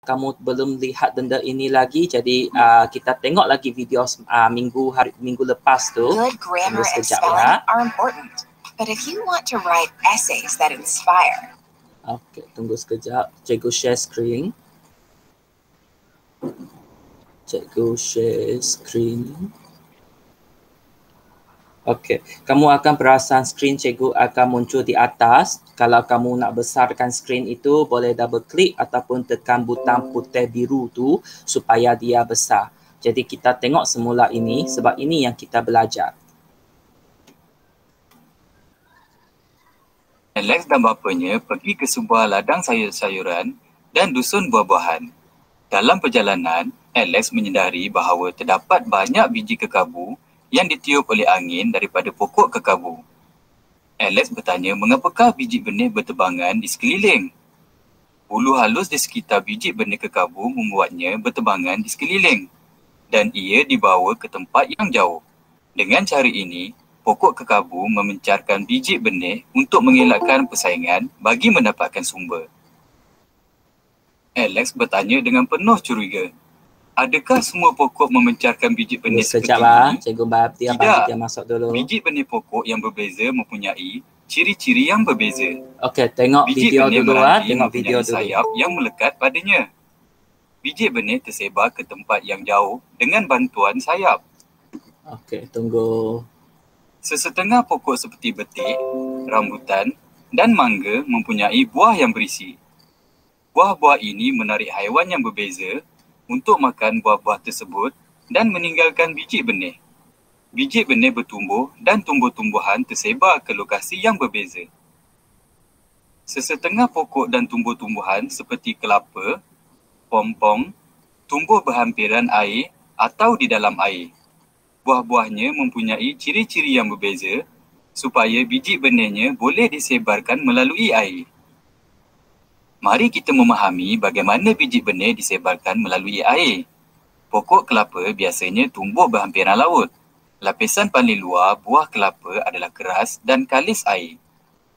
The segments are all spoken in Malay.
kamu belum lihat benda ini lagi, jadi kita tengok lagi video minggu lepas tu. Good grammar and spelling are important, but if you want to write essays that inspire. Okey, tunggu sekejap. Cikgu share screen. Cikgu share screen. Okey, kamu akan perasan skrin cikgu akan muncul di atas. Kalau kamu nak besarkan skrin itu, boleh double klik ataupun tekan butang putih biru tu supaya dia besar. Jadi kita tengok semula ini sebab ini yang kita belajar. Alex dan bapanya pergi ke sebuah ladang sayur-sayuran dan dusun buah-buahan. Dalam perjalanan, Alex menyedari bahawa terdapat banyak biji kekabu yang ditiup oleh angin daripada pokok kekabu. Alex bertanya mengapakah biji benih bertebangan di sekeliling. Bulu halus di sekitar biji benih kekabu membuatnya bertebangan di sekeliling dan ia dibawa ke tempat yang jauh. Dengan cara ini, pokok kekabu memencarkan biji benih untuk mengelakkan persaingan bagi mendapatkan sumber. Alex bertanya dengan penuh curiga, adakah semua pokok memencarkan biji benih seperti ini? Cikgu Babtia bagi dia masuk dulu. Biji benih pokok yang berbeza mempunyai ciri-ciri yang berbeza. Okey, tengok biji video benih dulu tengok video dulu. Sayap yang melekat padanya. Biji benih tersebar ke tempat yang jauh dengan bantuan sayap. Okey, tunggu. Sesetengah pokok seperti betik, rambutan dan mangga mempunyai buah yang berisi. Buah-buah ini menarik haiwan yang berbeza untuk makan buah-buah tersebut dan meninggalkan biji benih. Biji benih bertumbuh dan tumbuh-tumbuhan tersebar ke lokasi yang berbeza. Sesetengah pokok dan tumbuh-tumbuhan seperti kelapa, pompong, tumbuh berhampiran air atau di dalam air. Buah-buahnya mempunyai ciri-ciri yang berbeza supaya biji benihnya boleh disebarkan melalui air. Mari kita memahami bagaimana biji benih disebarkan melalui air. Pokok kelapa biasanya tumbuh berhampiran laut. Lapisan paling luar buah kelapa adalah keras dan kalis air.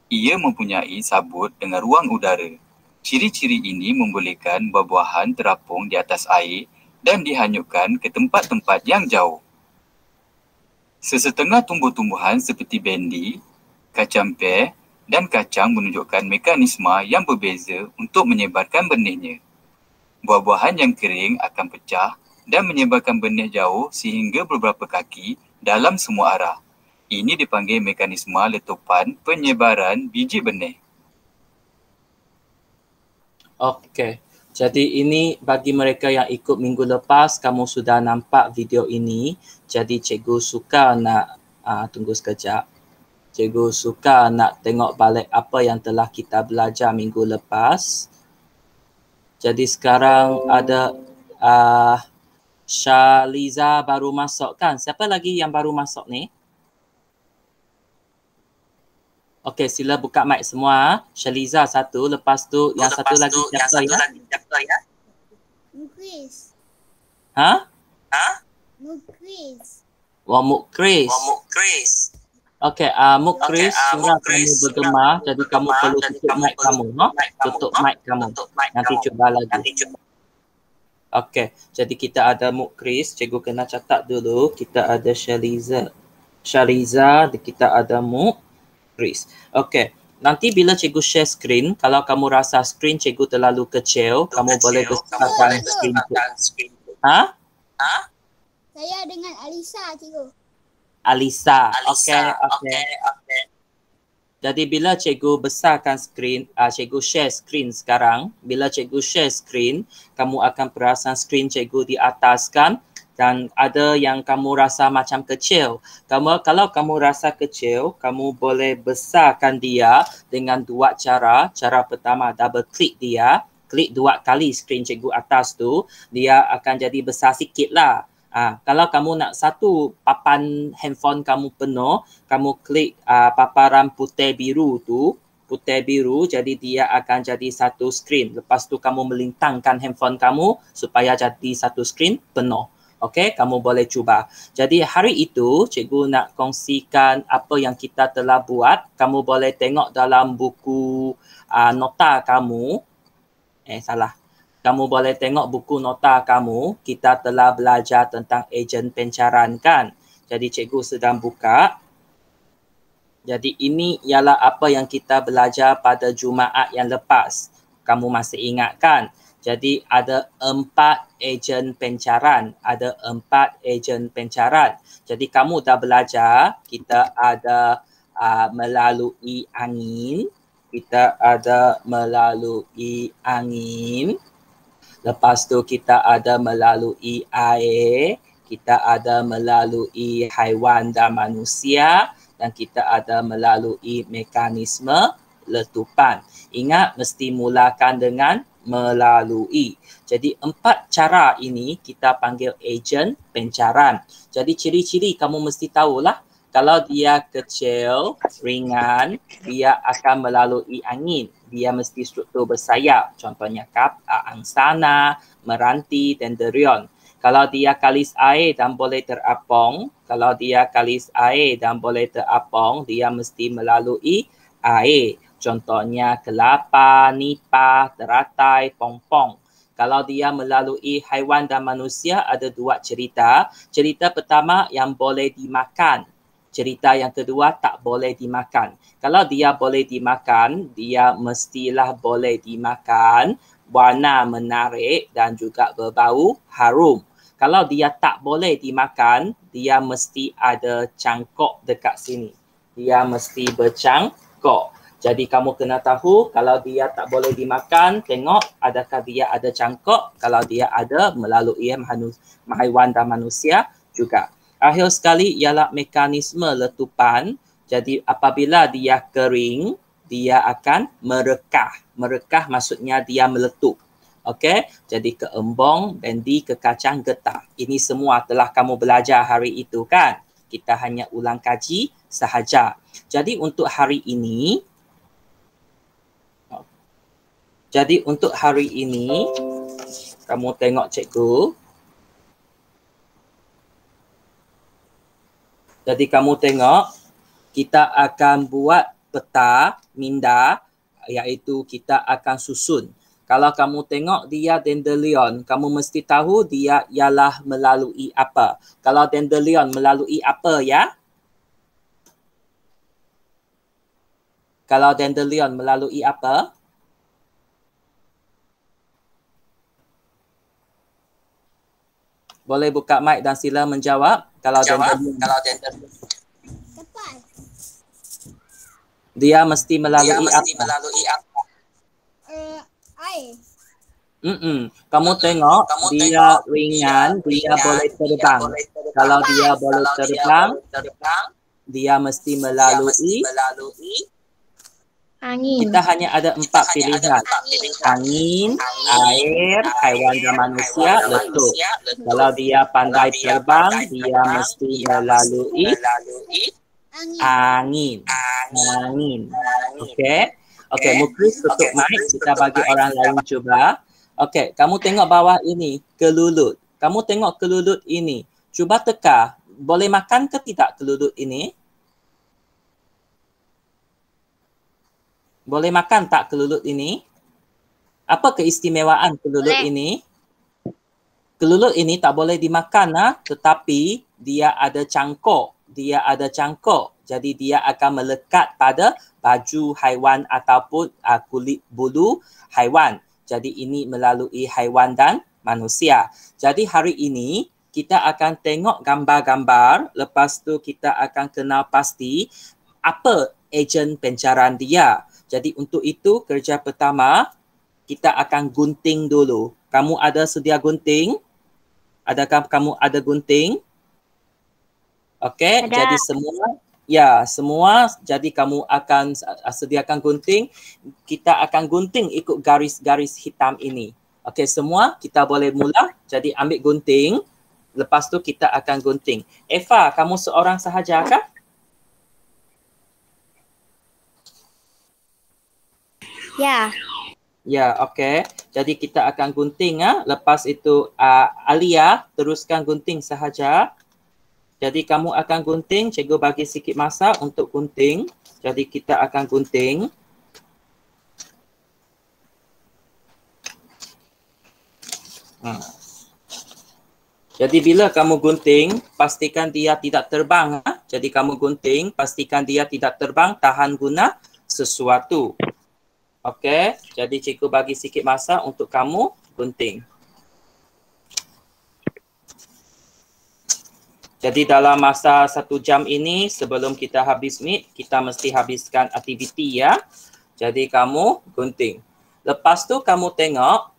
Ia mempunyai sabut dengan ruang udara. Ciri-ciri ini membolehkan buah-buahan terapung di atas air dan dihanyutkan ke tempat-tempat yang jauh. Sesetengah tumbuh-tumbuhan seperti bendi, kacang pear dan kacang menunjukkan mekanisme yang berbeza untuk menyebarkan benihnya. Buah-buahan yang kering akan pecah dan menyebarkan benih jauh sehingga beberapa kaki dalam semua arah. Ini dipanggil mekanisme letupan penyebaran biji benih. Okey. Jadi ini bagi mereka yang ikut minggu lepas, kamu sudah nampak video ini. Jadi cikgu suka nak, tunggu sekejap. Cikgu suka nak tengok balik apa yang telah kita belajar minggu lepas. Jadi sekarang ada Shaliza baru masuk kan? Siapa lagi yang baru masuk ni? Okey, sila buka mic semua. Shaliza satu, lepas tu yang satu lagi siapa ya? Mukris. Ha? Mukris. Wah, Mukris. Okey, Mukris, suara kamu bergema, jadi kamu perlu tutup mic kamu, tutup mic kamu. Nanti cuba lagi. Okey, jadi kita ada Mukris, cikgu kena catat dulu. Kita ada Shaliza, kita ada Mukris. Okey, nanti bila cikgu share screen, kalau kamu rasa screen cikgu terlalu kecil, kamu boleh besarkan screen tu. Ha? Saya dengan Alisa, cikgu. Alisa. Okey. Jadi bila cikgu besarkan screen, cikgu share screen sekarang. Bila cikgu share screen, kamu akan perasan screen cikgu di atas kan? Dan ada yang kamu rasa macam kecil. Kalau kamu rasa kecil, kamu boleh besarkan dia dengan dua cara. Cara pertama, double klik dia. Klik dua kali skrin cikgu atas tu, dia akan jadi besar sikit lah. Kalau kamu nak satu papan handphone kamu penuh, kamu klik paparan putih biru tu. Putih biru, jadi dia akan jadi satu skrin. Lepas tu kamu melintangkan handphone kamu supaya jadi satu skrin penuh. Okey, kamu boleh cuba. Jadi hari itu cikgu nak kongsikan apa yang kita telah buat. Kamu boleh tengok dalam buku nota kamu. Salah. kamu boleh tengok buku nota kamu. Kita telah belajar tentang ejen pencaran kan. Jadi cikgu sedang buka. Jadi ini ialah apa yang kita belajar pada Jumaat yang lepas. Kamu masih ingat kan? Jadi ada 4 ejen pencaran. Ada 4 ejen pencaran. Jadi kamu dah belajar, kita ada melalui angin. Kita ada melalui angin. Lepas tu kita ada melalui air. Kita ada melalui haiwan dan manusia. Dan kita ada melalui mekanisme letupan. Ingat, mesti mulakan dengan melalui. Jadi 4 cara ini kita panggil ejen pencaran. Jadi ciri-ciri kamu mesti tahulah. Kalau dia kecil, ringan, dia akan melalui angin. Dia mesti struktur bersayap. Contohnya angsana, meranti, dendrion. Kalau dia kalis air dan boleh terapung, dia mesti melalui air. Contohnya kelapa, nipah, teratai, pongpong. Kalau dia melalui haiwan dan manusia, ada 2 cerita. Cerita pertama yang boleh dimakan. Cerita yang kedua tak boleh dimakan. Kalau dia boleh dimakan, dia mestilah boleh dimakan, warna menarik dan juga berbau harum. Kalau dia tak boleh dimakan, dia mesti ada cangkok dekat sini. Dia mesti bercangkok. Jadi kamu kena tahu kalau dia tak boleh dimakan, tengok adakah dia ada cangkok. Kalau dia ada, melalui haiwan dan manusia juga. Akhir sekali ialah mekanisme letupan. Jadi apabila dia kering, dia akan merekah. Merekah maksudnya dia meletup. Okey, jadi ke embong, bendi, ke kacang getah. Ini semua telah kamu belajar hari itu kan? Kita hanya ulang kaji sahaja. Jadi untuk hari ini, kamu tengok cikgu. Jadi kamu tengok, kita akan buat peta minda, iaitu kita akan susun. Kalau kamu tengok dia dandelion, kamu mesti tahu dia ialah melalui apa. Kalau dandelion melalui apa ya? Kalau dandelion melalui apa? Boleh buka mic dan sila menjawab. Kalau dandelion. Tepat. Dia mesti melalui apa? Air. Kamu tengok dia ringan, dia boleh terbang. Kalau dia boleh terbang, dia mesti melalui angin. Kita hanya ada 4 pilihan. Angin, air, haiwan dan manusia, letup. Kalau dia pandai terbang, dia mesti melalui angin. Okey, Muklis tutup mic. Kita bagi orang lain cuba. Okey, kamu tengok bawah ini, kelulut. Kamu tengok kelulut ini. Cuba teka, boleh makan ke tidak kelulut ini? Boleh makan tak kelulut ini? Apa keistimewaan kelulut ini? Kelulut ini tak boleh dimakan, tetapi dia ada cangkok. Jadi dia akan melekat pada baju haiwan ataupun kulit bulu haiwan. Jadi ini melalui haiwan dan manusia. Jadi hari ini kita akan tengok gambar-gambar. Lepas tu kita akan kenal pasti apa ejen pencaran dia. Jadi untuk itu kerja pertama kita akan gunting dulu. Kamu ada sedia gunting? Adakah kamu ada gunting? Okey, jadi semua jadi kamu akan sediakan gunting. Kita akan gunting ikut garis-garis hitam ini. Okey, semua kita boleh mula. Jadi ambil gunting. Lepas tu kita akan gunting. Eva, kamu seorang sahaja kah? Ya. Ya, okey. Jadi kita akan gunting. Lepas itu Alia teruskan gunting sahaja. Jadi kamu akan gunting, cikgu bagi sikit masa untuk gunting. Jadi kita akan gunting. Jadi bila kamu gunting, pastikan dia tidak terbang. Jadi kamu gunting, pastikan dia tidak terbang, tahan guna sesuatu. Okey, jadi cikgu bagi sikit masa untuk kamu gunting. Jadi dalam masa 1 jam ini, sebelum kita habis meet, kita mesti habiskan aktiviti ya. Jadi kamu gunting. Lepas tu kamu tengok,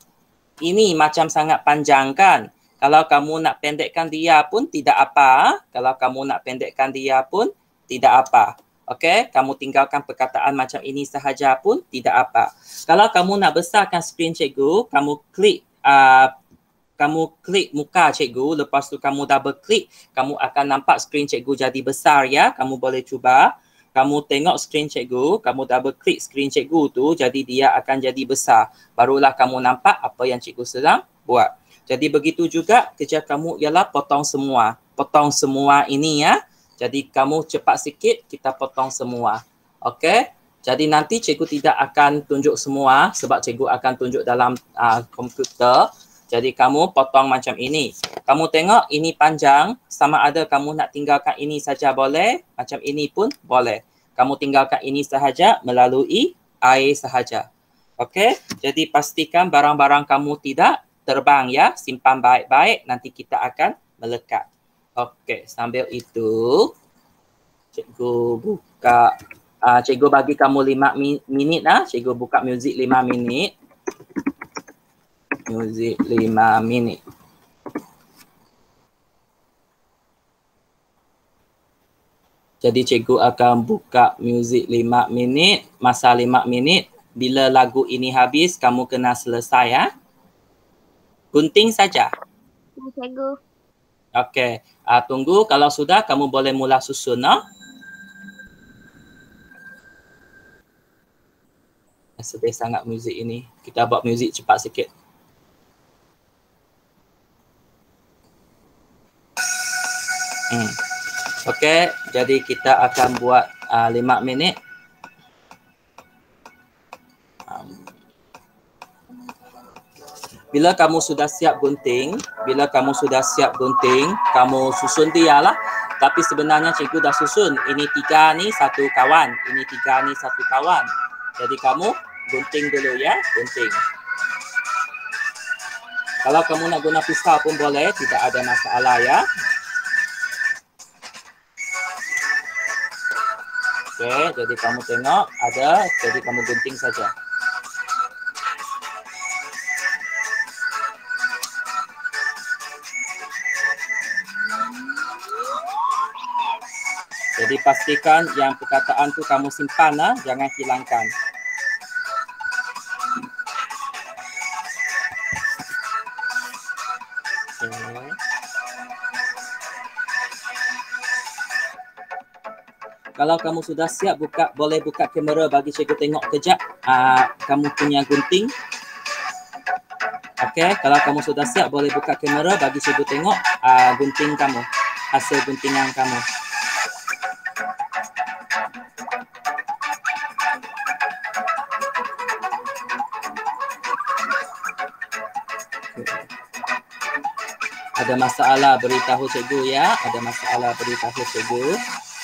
ini macam sangat panjang kan? Kalau kamu nak pendekkan dia pun tidak apa. Kalau kamu nak pendekkan dia pun tidak apa. Okey, kamu tinggalkan perkataan macam ini sahaja pun tidak apa. Kalau kamu nak besarkan skrin cikgu, kamu klik muka cikgu, lepas tu kamu double klik, kamu akan nampak skrin cikgu jadi besar ya. Kamu boleh cuba. Kamu tengok skrin cikgu, kamu double klik skrin cikgu tu, jadi dia akan jadi besar. Barulah kamu nampak apa yang cikgu sedang buat. Jadi begitu juga kerja kamu ialah potong semua. Potong semua ini ya. Jadi kamu cepat sikit, kita potong semua. Okey? Jadi nanti cikgu tidak akan tunjuk semua sebab cikgu akan tunjuk dalam komputer. Jadi kamu potong macam ini. Kamu tengok ini panjang, sama ada kamu nak tinggalkan ini saja boleh, macam ini pun boleh. Kamu tinggalkan ini sahaja melalui air sahaja. Okey? Jadi pastikan barang-barang kamu tidak terbang ya. Simpan baik-baik, nanti kita akan melekat. Okey, sambil itu cikgu buka, cikgu bagi kamu 5 minit lah. Cikgu buka muzik 5 minit. Muzik 5 minit. Jadi cikgu akan buka muzik 5 minit. Masa 5 minit, bila lagu ini habis, kamu kena selesai ya. Gunting saja. Cikgu. Okey, tunggu. Kalau sudah, kamu boleh mula susun. Sedih sangat muzik ini. Kita buat muzik cepat sikit. Okey, jadi kita akan buat 5 minit. Bila kamu sudah siap gunting, kamu susun dia lah. Tapi sebenarnya cikgu dah susun. Ini 3 ni satu kawan, ini 3 ni satu kawan. Jadi kamu gunting dulu ya, gunting. Kalau kamu nak guna pisau pun boleh, tidak ada masalah ya. Okey, jadi kamu tengok ada, jadi kamu gunting saja. Jadi pastikan yang perkataan tu kamu simpan lah, jangan hilangkan. Okay. Kalau kamu sudah siap, boleh buka kamera bagi cikgu tengok kejap kamu punya gunting. Okey, kalau kamu sudah siap, boleh buka kamera bagi cikgu tengok gunting kamu, hasil guntingan kamu. Ada masalah beritahu cikgu ya, ada masalah beritahu cikgu.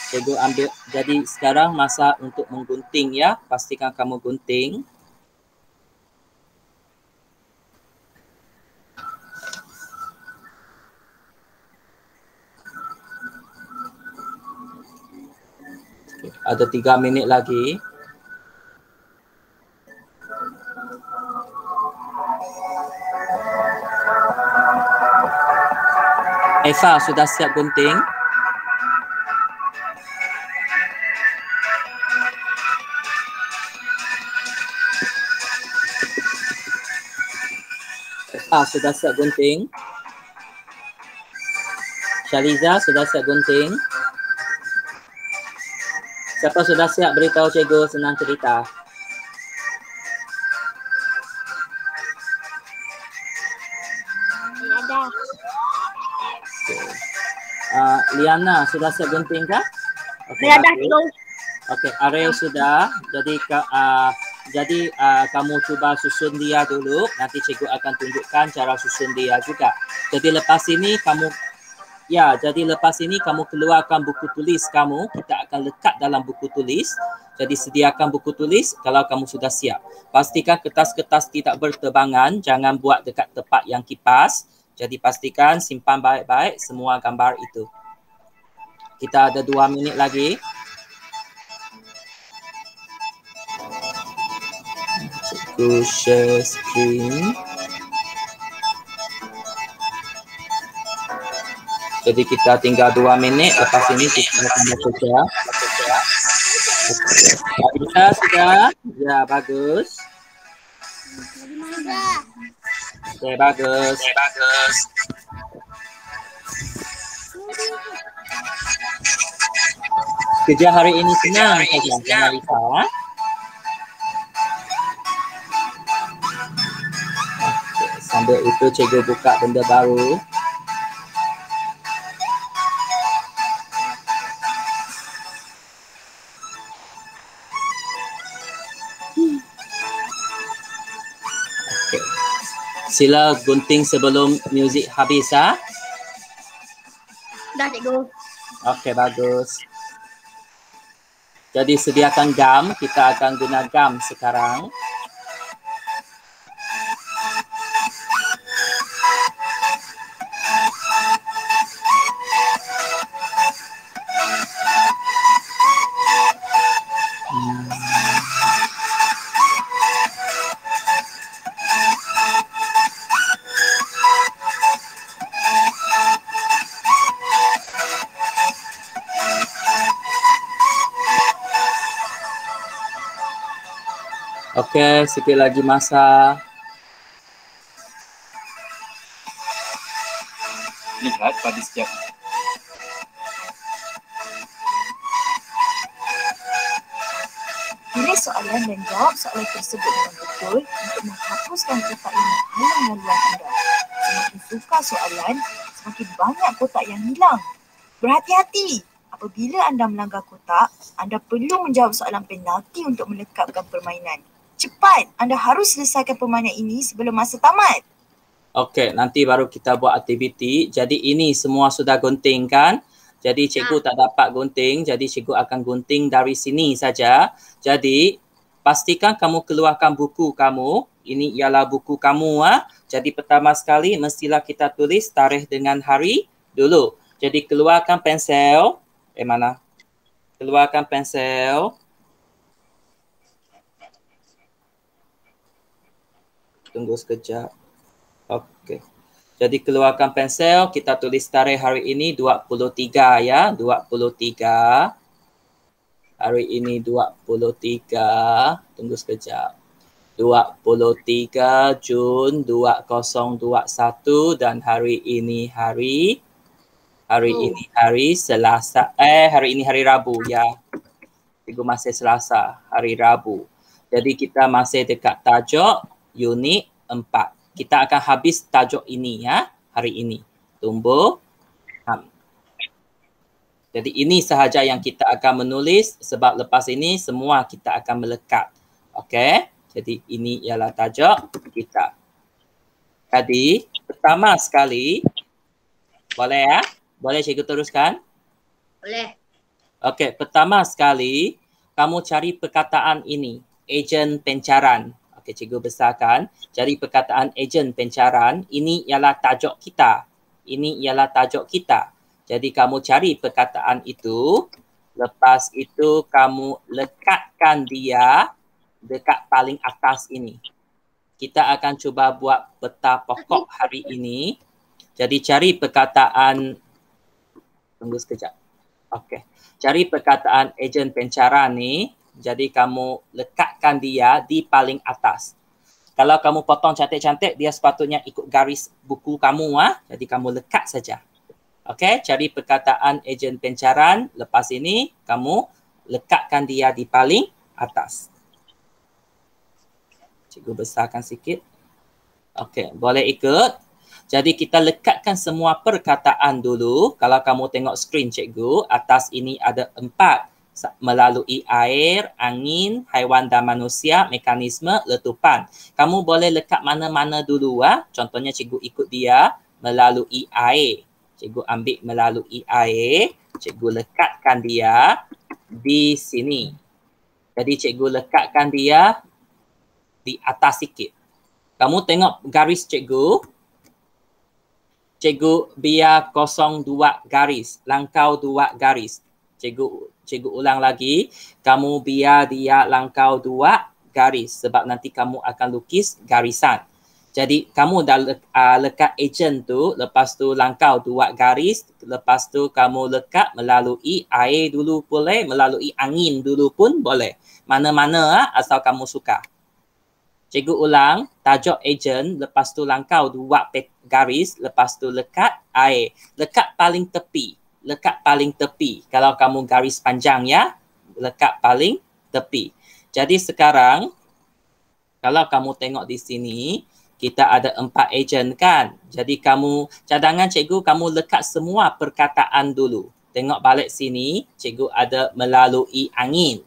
Cikgu ambil, jadi sekarang masa untuk menggunting ya, pastikan kamu gunting. Ada 3 minit lagi. Eva sudah siap gunting? Eva sudah siap gunting? Syaliza sudah siap gunting? Siapa sudah siap beritahu cikgu senang cerita? Ada. Liana sudah siap gunting kah? Okay, Ada cikgu. Okey, Ariel sudah. Jadi Jadi kamu cuba susun dia dulu. Nanti cikgu akan tunjukkan cara susun dia juga. Jadi lepas ini kamu keluarkan buku tulis kamu. Kita akan lekat dalam buku tulis. Jadi sediakan buku tulis kalau kamu sudah siap. Pastikan kertas-kertas tidak berterbangan. Jangan buat dekat tempat yang kipas. Jadi pastikan simpan baik-baik semua gambar itu. Kita ada 2 minit lagi. Cikgu share screen. Jadi kita tinggal 2 minit. Lepas ini kita akan bekerja. Bisa sudah? Ya, bagus. Oke, bagus. Kerja hari ini senang saja. Jangan risau. Sambil itu cikgu buka benda baru. Okay. Sila gunting sebelum muzik habis ha? Dah cikgu. Okey, bagus. Jadi sediakan gam, kita akan guna gam sekarang. Okey, sikit lagi masa. Lihat pada setiap Tulis soalan dan jawab soalan tersebut dengan betul untuk menghapuskan kotak yang menghalang laluan anda. Semakin sukar soalan, semakin banyak kotak yang hilang. Berhati-hati! Apabila anda melanggar kotak, anda perlu menjawab soalan penalti untuk melekapkan permainan. Cepat! Anda harus selesaikan permainan ini sebelum masa tamat. Okey, nanti baru kita buat aktiviti. Jadi ini semua sudah gunting kan? Jadi cikgu tak dapat gunting, jadi cikgu akan gunting dari sini saja. Jadi pastikan kamu keluarkan buku kamu. Ini ialah buku kamu ah. Jadi pertama sekali mestilah kita tulis tarikh dengan hari dulu. Jadi keluarkan pensel. Mana? Keluarkan pensel. Tunggu sekejap. Okey. Jadi keluarkan pensel, kita tulis tarikh hari ini 23 ya, 23. Hari ini 23. Tunggu sekejap. 23 Jun 2021 dan hari ini hari Selasa. Hari ini hari Rabu ya. Cikgu masih Selasa, hari Rabu. Jadi kita masih dekat tajuk unit 4. Kita akan habis tajuk ini ya, hari ini. Tumbuh ham. Jadi ini sahaja yang kita akan menulis sebab lepas ini semua kita akan melekat. Okey? Jadi ini ialah tajuk kita. Jadi pertama sekali, boleh ya? Boleh cikgu teruskan? Boleh. Okey, pertama sekali kamu cari perkataan ini, ejen pencaran. Okey, cikgu besarkan. Cari perkataan ejen pencaran. Ini ialah tajuk kita. Ini ialah tajuk kita. Jadi kamu cari perkataan itu. Lepas itu kamu lekatkan dia dekat paling atas ini. Kita akan cuba buat peta pokok hari ini. Jadi cari perkataan. Tunggu sekejap. Okey. Cari perkataan ejen pencaran ni. Jadi kamu lekatkan dia di paling atas. Kalau kamu potong cantik-cantik, dia sepatutnya ikut garis buku kamu. Jadi kamu lekat saja. Okey, cari perkataan ejen pencaran. Lepas ini, kamu lekatkan dia di paling atas. Cikgu besarkan sikit. Okey, boleh ikut. Jadi kita lekatkan semua perkataan dulu. Kalau kamu tengok skrin cikgu, atas ini ada 4. melalui air, angin, haiwan dan manusia, mekanisme letupan. Kamu boleh lekat mana-mana dulu. Contohnya cikgu ikut dia melalui air. Cikgu ambil melalui air. Cikgu lekatkan dia di sini. Jadi cikgu lekatkan dia di atas sikit. Kamu tengok garis cikgu. Cikgu biar kosong 2 garis. Langkau 2 garis. Cikgu ulang lagi. Kamu biar dia langkau 2 garis. Sebab nanti kamu akan lukis garisan. Jadi kamu dah lekat ejen tu, lepas tu langkau 2 garis, lepas tu kamu lekat melalui air dulu boleh, melalui angin dulu pun boleh. Mana-mana asal kamu suka. Cikgu ulang, tajuk ejen, lepas tu langkau 2 garis, lepas tu lekat air. Lekat paling tepi. Lekat paling tepi. Kalau kamu garis panjang ya, lekat paling tepi. Jadi sekarang, kalau kamu tengok di sini, kita ada 4 ejen kan. Jadi kamu, cadangan cikgu kamu lekat semua perkataan dulu. Tengok balik sini, cikgu ada melalui angin.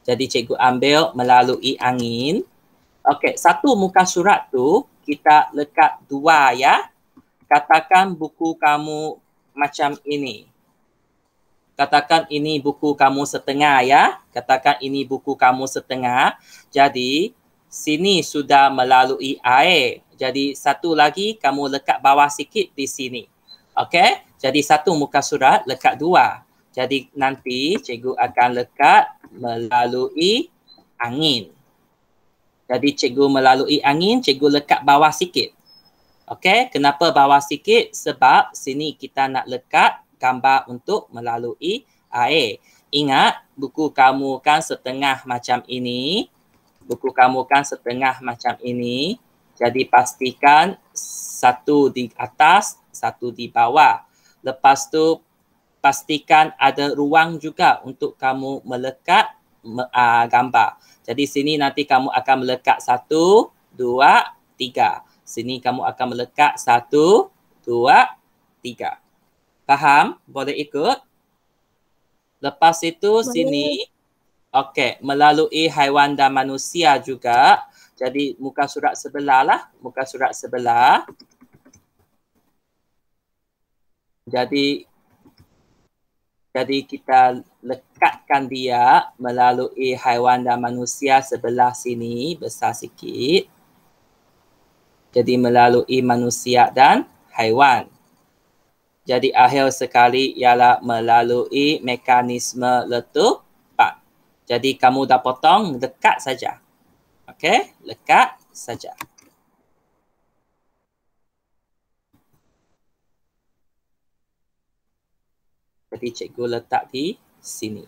Jadi cikgu ambil melalui angin. Okey, satu muka surat tu kita lekat 2 ya. Katakan buku kamu macam ini. Katakan ini buku kamu setengah ya. Katakan ini buku kamu setengah. Jadi sini sudah melalui air. Jadi satu lagi kamu lekat bawah sikit di sini. Okey? Jadi satu muka surat lekat 2. Jadi nanti cikgu akan lekat melalui angin. Jadi cikgu melalui angin, cikgu lekat bawah sikit. Okey? Kenapa bawah sikit? Sebab sini kita nak lekat gambar untuk melalui air. Ingat, buku kamu kan setengah macam ini. Buku kamu kan setengah macam ini. Jadi pastikan satu di atas, satu di bawah. Lepas tu pastikan ada ruang juga untuk kamu melekat gambar. Jadi sini nanti kamu akan melekat 1, 2, 3. Sini kamu akan melekat 1, 2, 3. Faham? Boleh ikut? Lepas itu sini. Okey, melalui haiwan dan manusia juga. Jadi muka surat sebelah lah. Muka surat sebelah. Jadi kita lekatkan dia melalui haiwan dan manusia sebelah sini. Besar sikit. Jadi melalui manusia dan haiwan. Jadi akhir sekali ialah melalui mekanisme letupan. Jadi kamu dah potong, lekat saja. Okey, lekat saja. Jadi cikgu letak di sini.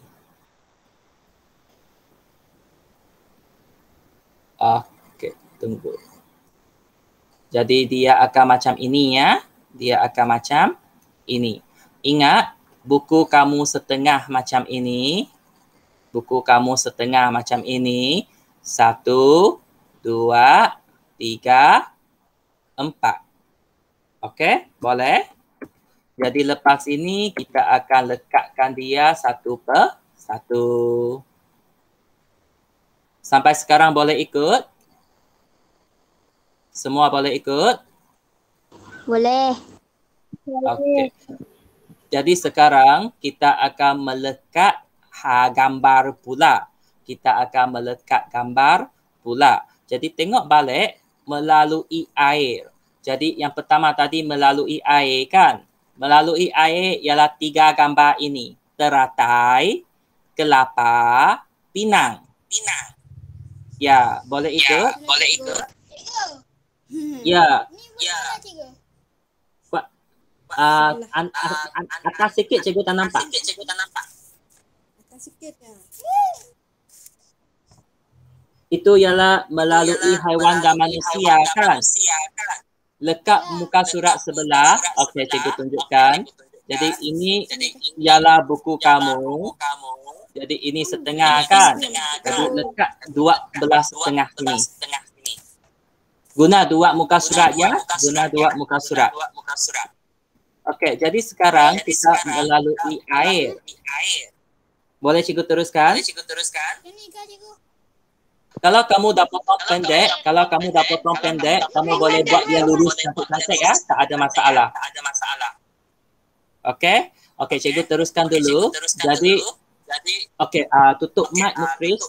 Okey, tunggu. Jadi dia akan macam ini ya. Dia akan macam ini. Ingat, buku kamu setengah macam ini. Buku kamu setengah macam ini. 1, 2, 3, 4. Okey, boleh? Jadi lepas ini kita akan lekatkan dia 1 per 1. Sampai sekarang boleh ikut? Semua boleh ikut? Boleh. Okey. Jadi sekarang kita akan melekat gambar pula. Kita akan melekat gambar pula. Jadi tengok balik melalui air. Jadi yang pertama tadi melalui air kan. Melalui air ialah 3 gambar ini. Teratai, kelapa, pinang. Ya, boleh ikut? Ya. Atas sikit cikgu tak nampak. Itu ialah melalui haiwan dan manusia kan. Lekat muka surat sebelah. Okey, cikgu tunjukkan. Jadi ini ialah buku kamu. Jadi ini setengah kan. Jadi lekat 2 belah setengah ini. Guna 2 muka surat ya. Guna 2 muka surat. Okey, jadi sekarang kita melalui air. Boleh cikgu teruskan? Ini kak cikgu. Kalau kamu dah potong pendek, kamu boleh buat dia lurus cantik-cantik ya, tak ada masalah. Okey? Okey, cikgu teruskan dulu. Jadi, okey, tutup mic Mukris.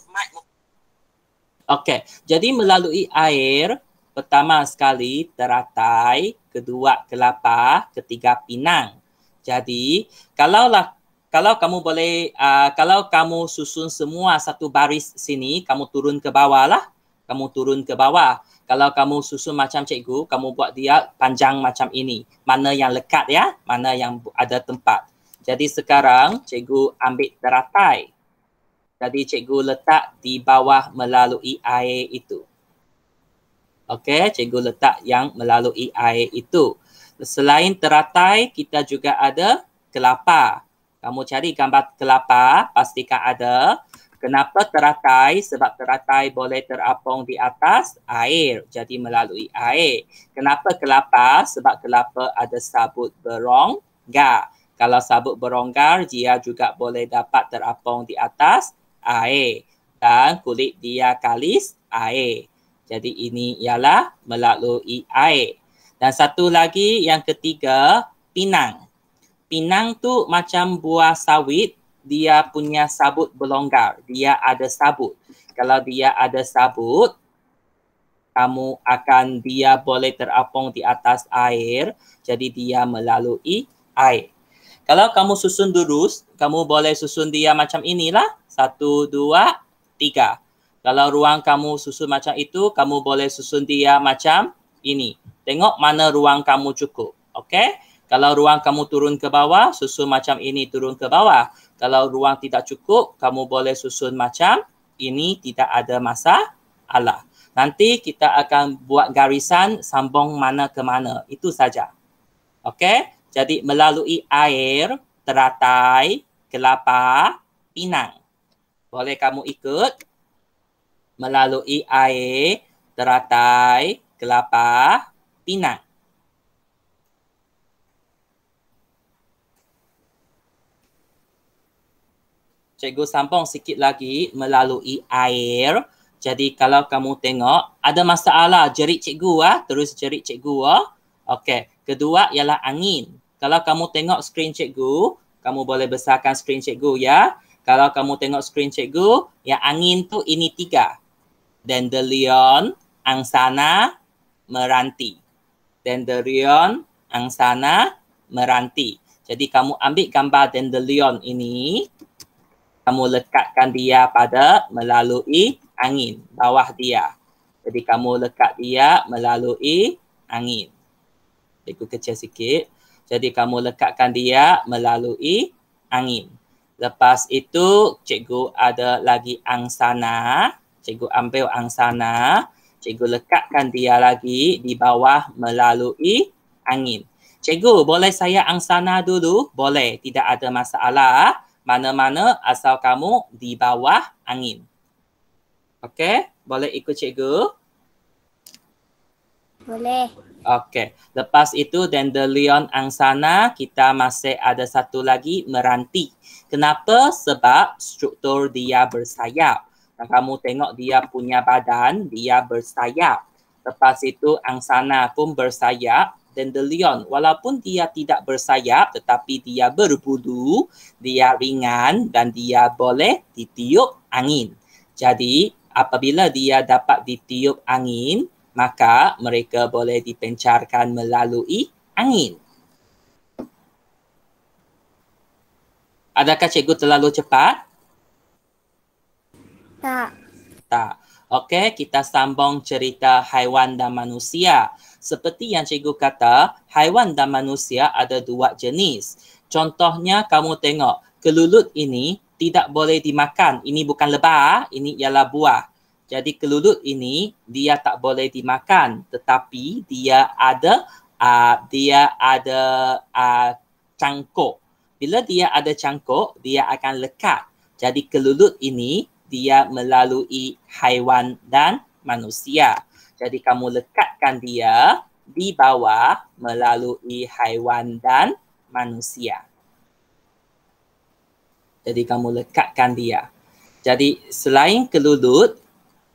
Okey, jadi melalui air, pertama sekali teratai, kedua kelapa, ketiga pinang. Jadi, kalau kamu boleh, kalau kamu susun semua satu baris sini, kamu turun ke bawah lah. Kamu turun ke bawah. Kalau kamu susun macam cikgu, kamu buat dia panjang macam ini. Mana yang lekat ya, mana yang ada tempat. Jadi sekarang cikgu ambil teratai. Jadi cikgu letak di bawah melalui air itu. Okey, cikgu letak yang melalui air itu. Selain teratai, kita juga ada kelapa. Kamu cari gambar kelapa, pastikan ada. Kenapa teratai? Sebab teratai boleh terapung di atas air. Jadi melalui air. Kenapa kelapa? Sebab kelapa ada sabut beronggar. Kalau sabut beronggar, dia juga boleh dapat terapung di atas air. Dan kulit dia kalis air. Jadi ini ialah melalui air. Dan satu lagi yang ketiga, pinang. Pinang tu macam buah sawit, dia punya sabut berlonggar. Dia ada sabut. Kalau dia ada sabut, dia boleh terapung di atas air. Jadi dia melalui air. Kalau kamu susun lurus, kamu boleh susun dia macam inilah. 1, 2, 3. Kalau ruang kamu susun macam itu, kamu boleh susun dia macam ini. Tengok mana ruang kamu cukup. Okey? Kalau ruang kamu turun ke bawah, susun macam ini turun ke bawah. Kalau ruang tidak cukup, kamu boleh susun macam ini, tidak ada masalah. Nanti kita akan buat garisan sambung mana ke mana. Itu saja. Okey? Jadi melalui air, teratai, kelapa, pinang. Boleh kamu ikut? Melalui air, teratai, kelapa, pinang. Cikgu sambung sikit lagi melalui air. Jadi kalau kamu tengok, ada masalah jerit cikgu terus jerit cikgu Okey, kedua ialah angin. Kalau kamu tengok skrin cikgu, kamu boleh besarkan skrin cikgu ya. Kalau kamu tengok skrin cikgu, yang angin tu ini 3. Dandelion, angsana, meranti. Dandelion, angsana, meranti. Jadi kamu ambil gambar dandelion ini, kamu lekatkan dia pada melalui angin, bawah dia. Jadi kamu lekat dia melalui angin. Cikgu kecil sikit. Jadi kamu lekatkan dia melalui angin. Lepas itu, cikgu ada lagi angsana. Cikgu ambil angsana. Cikgu lekatkan dia lagi di bawah melalui angin. Cikgu, boleh saya angsana dulu? Boleh, tidak ada masalah. Mana-mana asal kamu di bawah angin. Okey, boleh ikut cikgu? Boleh. Okey, lepas itu dandelion angsana, kita masih ada satu lagi meranti. Kenapa? Sebab struktur dia bersayap. Dan kamu tengok dia punya badan, dia bersayap. Lepas itu angsana pun bersayap. Dandelion, walaupun dia tidak bersayap tetapi dia berbulu, dia ringan dan dia boleh ditiup angin. Jadi apabila dia dapat ditiup angin, maka mereka boleh dipencarkan melalui angin. Adakah cikgu terlalu cepat? Tak. Tak. Okey, kita sambung cerita haiwan dan manusia. Seperti yang cikgu kata, haiwan dan manusia ada 2 jenis. Contohnya kamu tengok, kelulut ini tidak boleh dimakan. Ini bukan lebah, ini ialah buah. Jadi kelulut ini dia tak boleh dimakan, tetapi dia ada cangkuk. Bila dia ada cangkuk, dia akan lekat. Jadi kelulut ini dia melalui haiwan dan manusia. Jadi kamu lekatkan dia di bawah melalui haiwan dan manusia. Jadi kamu lekatkan dia. Jadi selain kelulut,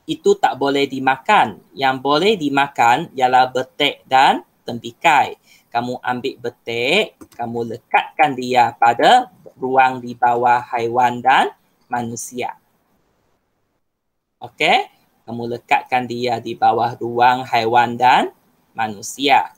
itu tak boleh dimakan. Yang boleh dimakan ialah betik dan tembikai. Kamu ambil betik, kamu lekatkan dia pada ruang di bawah haiwan dan manusia. Okey? Kamu lekatkan dia di bawah ruang haiwan dan manusia.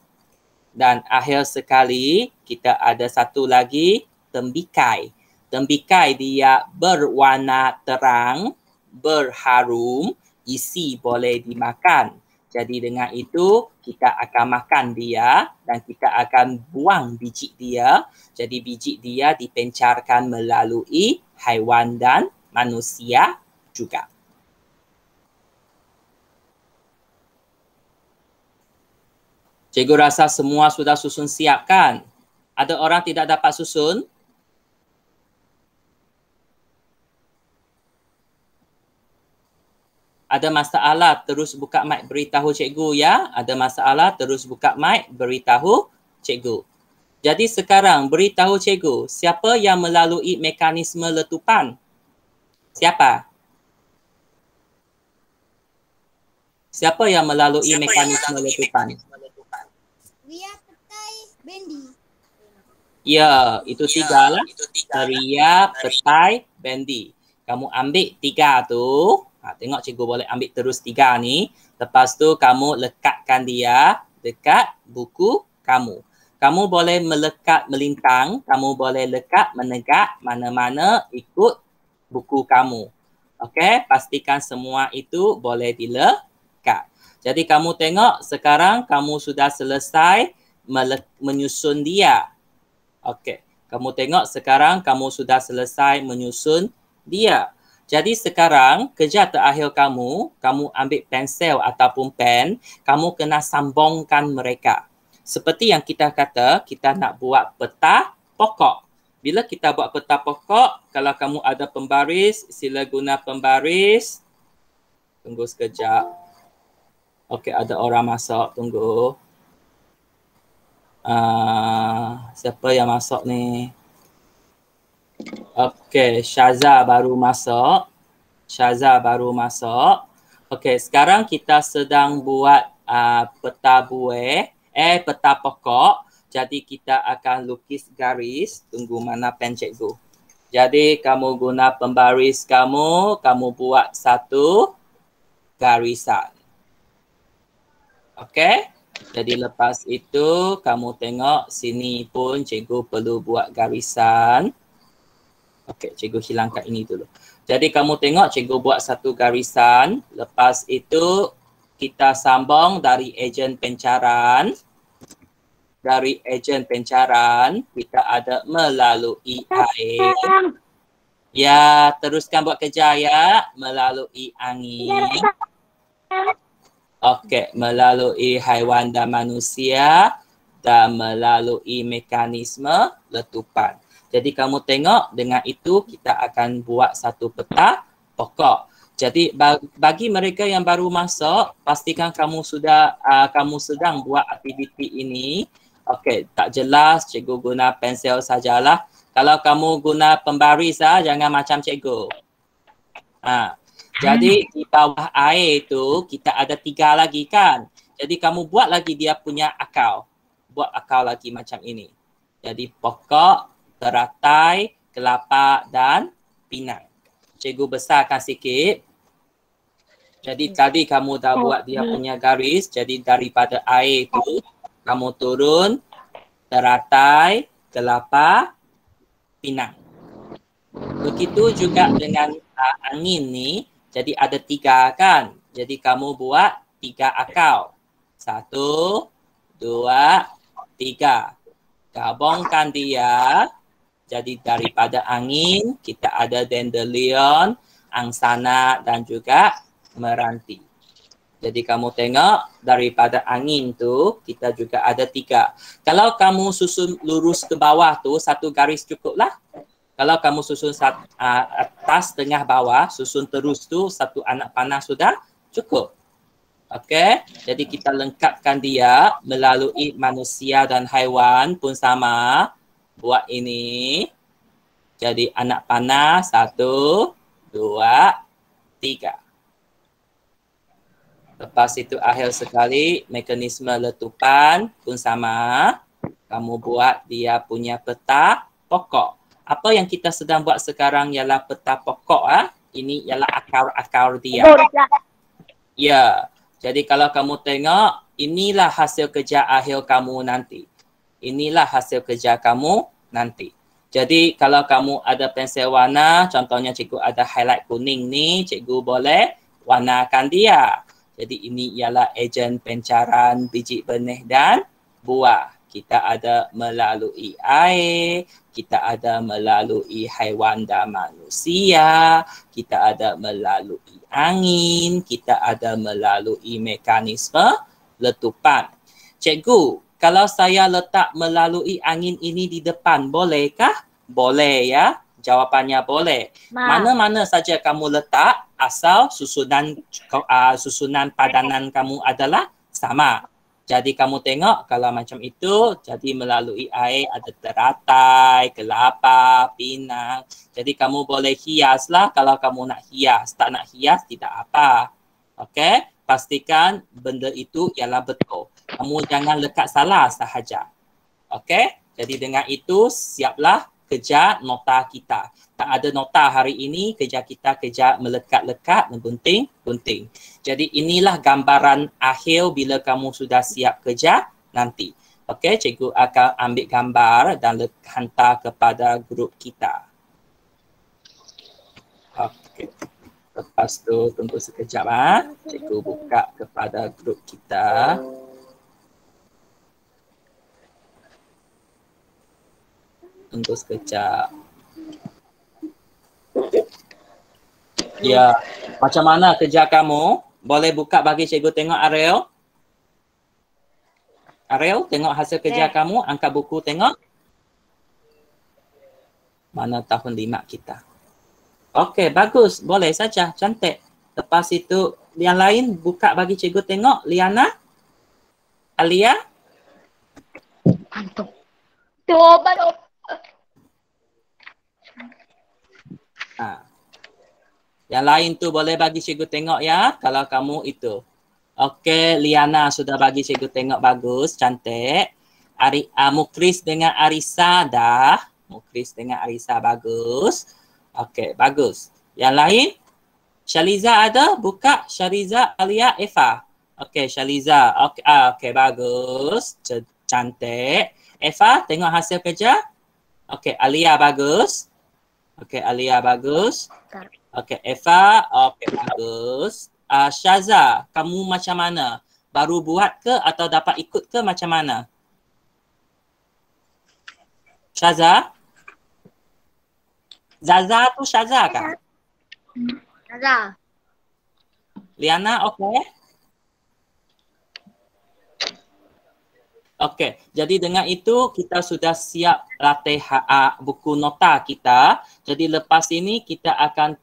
Dan akhir sekali, kita ada satu lagi, tembikai. Tembikai dia berwarna terang, berharum, isi boleh dimakan. Jadi dengan itu, kita akan makan dia dan kita akan buang biji dia. Jadi biji dia dipencarkan melalui haiwan dan manusia juga. Cikgu rasa semua sudah susun siap kan? Ada orang tidak dapat susun? Ada masalah, terus buka mic beritahu cikgu ya. Ada masalah, terus buka mic beritahu cikgu. Jadi sekarang beritahu cikgu, siapa yang melalui mekanisme letupan? Siapa? Siapa yang melalui mekanisme letupan? Ria, Petai, Bendi. Ya, itu tiga lah. Ria, Petai, Bendi. Kamu ambil tiga tu. Tengok cikgu boleh ambil terus tiga ni. Lepas tu kamu lekatkan dia dekat buku kamu. Kamu boleh melekat melintang, kamu boleh lekat menegak mana-mana ikut buku kamu. Okey, pastikan semua itu boleh dilekat. Jadi kamu tengok sekarang kamu sudah selesai menyusun dia. Okey, kamu tengok sekarang kamu sudah selesai menyusun dia. Jadi sekarang kerja terakhir kamu, kamu ambil pensel ataupun pen, kamu kena sambungkan mereka. Seperti yang kita kata, kita nak buat peta pokok. Bila kita buat peta pokok, kalau kamu ada pembaris, sila guna pembaris. Tunggu sekejap. Okey, ada orang masuk, tunggu. Siapa yang masuk ni? Okey, Syaza baru masuk. Okey, sekarang kita sedang buat peta buih, peta pokok. Jadi kita akan lukis garis. Tunggu mana pen cikgu. Jadi kamu guna pembaris kamu buat satu garisan. Okey? Jadi lepas itu kamu tengok sini pun cikgu perlu buat garisan. Okey, cikgu hilangkan ini dulu. Jadi kamu tengok cikgu buat satu garisan. Lepas itu kita sambung dari ejen pencaran. Dari ejen pencaran kita ada melalui air. Ya, teruskan buat kerja ya. Melalui angin. Okey, melalui haiwan dan manusia dan melalui mekanisme letupan. Jadi kamu tengok dengan itu kita akan buat satu peta pokok. Jadi bagi mereka yang baru masuk, pastikan kamu sedang buat aktiviti ini. Okey, tak jelas cikgu guna pensel sajalah. Kalau kamu guna pembaris jangan macam cikgu. Jadi di bawah air tu kita ada tiga lagi kan. Jadi kamu buat lagi dia punya akal. Buat akal lagi macam ini. Jadi pokok, teratai, kelapa dan pinang. Cikgu besarkan sikit. Jadi tadi kamu dah buat dia punya garis. Jadi daripada air tu kamu turun teratai, kelapa, pinang. Begitu juga dengan angin ni. Jadi ada tiga kan. Jadi kamu buat tiga akal. 1, 2, 3. Gabungkan dia. Jadi daripada angin kita ada dandelion, angsana dan juga meranti. Jadi kamu tengok daripada angin tu kita juga ada tiga. Kalau kamu susun lurus ke bawah tu satu garis cukuplah. Kalau kamu susun atas, tengah, bawah, susun terus tu satu anak panah sudah cukup. Okey, jadi kita lengkapkan dia melalui manusia dan haiwan pun sama. Buat ini. Jadi anak panah 1, 2, 3. Lepas itu akhir sekali mekanisme letupan pun sama. Kamu buat dia punya peta pokok. Apa yang kita sedang buat sekarang ialah peta pokok. Ini ialah akar-akar dia. Ya. Jadi kalau kamu tengok, inilah hasil kerja akhir kamu nanti. Inilah hasil kerja kamu nanti. Jadi kalau kamu ada pensel warna, contohnya cikgu ada highlight kuning ni, cikgu boleh warnakan dia. Jadi ini ialah ejen pencaran biji benih dan buah. Kita ada melalui air, kita ada melalui haiwan dan manusia, kita ada melalui angin, kita ada melalui mekanisme letupan. Cikgu, kalau saya letak melalui angin ini di depan, bolehkah? Boleh ya. Jawapannya boleh. Mana-mana saja kamu letak, asal susunan padanan kamu adalah sama. Jadi kamu tengok kalau macam itu, jadi melalui air ada teratai, kelapa, pinang. Jadi kamu boleh hiaslah kalau kamu nak hias. Tak nak hias, tidak apa. Okey? Pastikan benda itu ialah betul. Kamu jangan lekat salah sahaja. Okey? Jadi dengan itu, siaplah kerja nota kita. Tak ada nota hari ini, kerja kita kerja melekat-lekat, mempunting-punting. Jadi inilah gambaran akhir bila kamu sudah siap kerja nanti. Okey, cikgu akan ambil gambar dan hantar kepada grup kita. Okey. Lepas tu tunggu sekejap. Cikgu buka kepada grup kita. Tunggu sekejap. Ya, macam mana kerja kamu? Boleh buka bagi cikgu tengok, Ariel? Ariel, tengok hasil kerja kamu, angkat buku tengok. Mana tahun 5 kita? Okey, bagus. Boleh saja, cantik. Lepas itu, yang lain buka bagi cikgu tengok. Liana? Alia? Yang lain tu boleh bagi cikgu tengok ya, kalau kamu itu. Okey, Liana sudah bagi cikgu tengok, bagus, cantik. Mukris dengan Arisa dah. Mukris dengan Arisa bagus. Okey, bagus. Yang lain? Shaliza ada? Buka. Shaliza, Alia, Eva. Okey, Shaliza. Okey, bagus. Cantik. Eva, tengok hasil kerja. Okey, Alia bagus. Okey, Alia bagus. Okey, Eva. Okey, bagus. Syaza, kamu macam mana? Baru buat ke atau dapat ikut ke macam mana? Syaza? Zaza tu Syaza kan? Zaza. Liana, okey? Okey, jadi dengan itu kita sudah siap latihan buku nota kita. Jadi lepas ini kita akan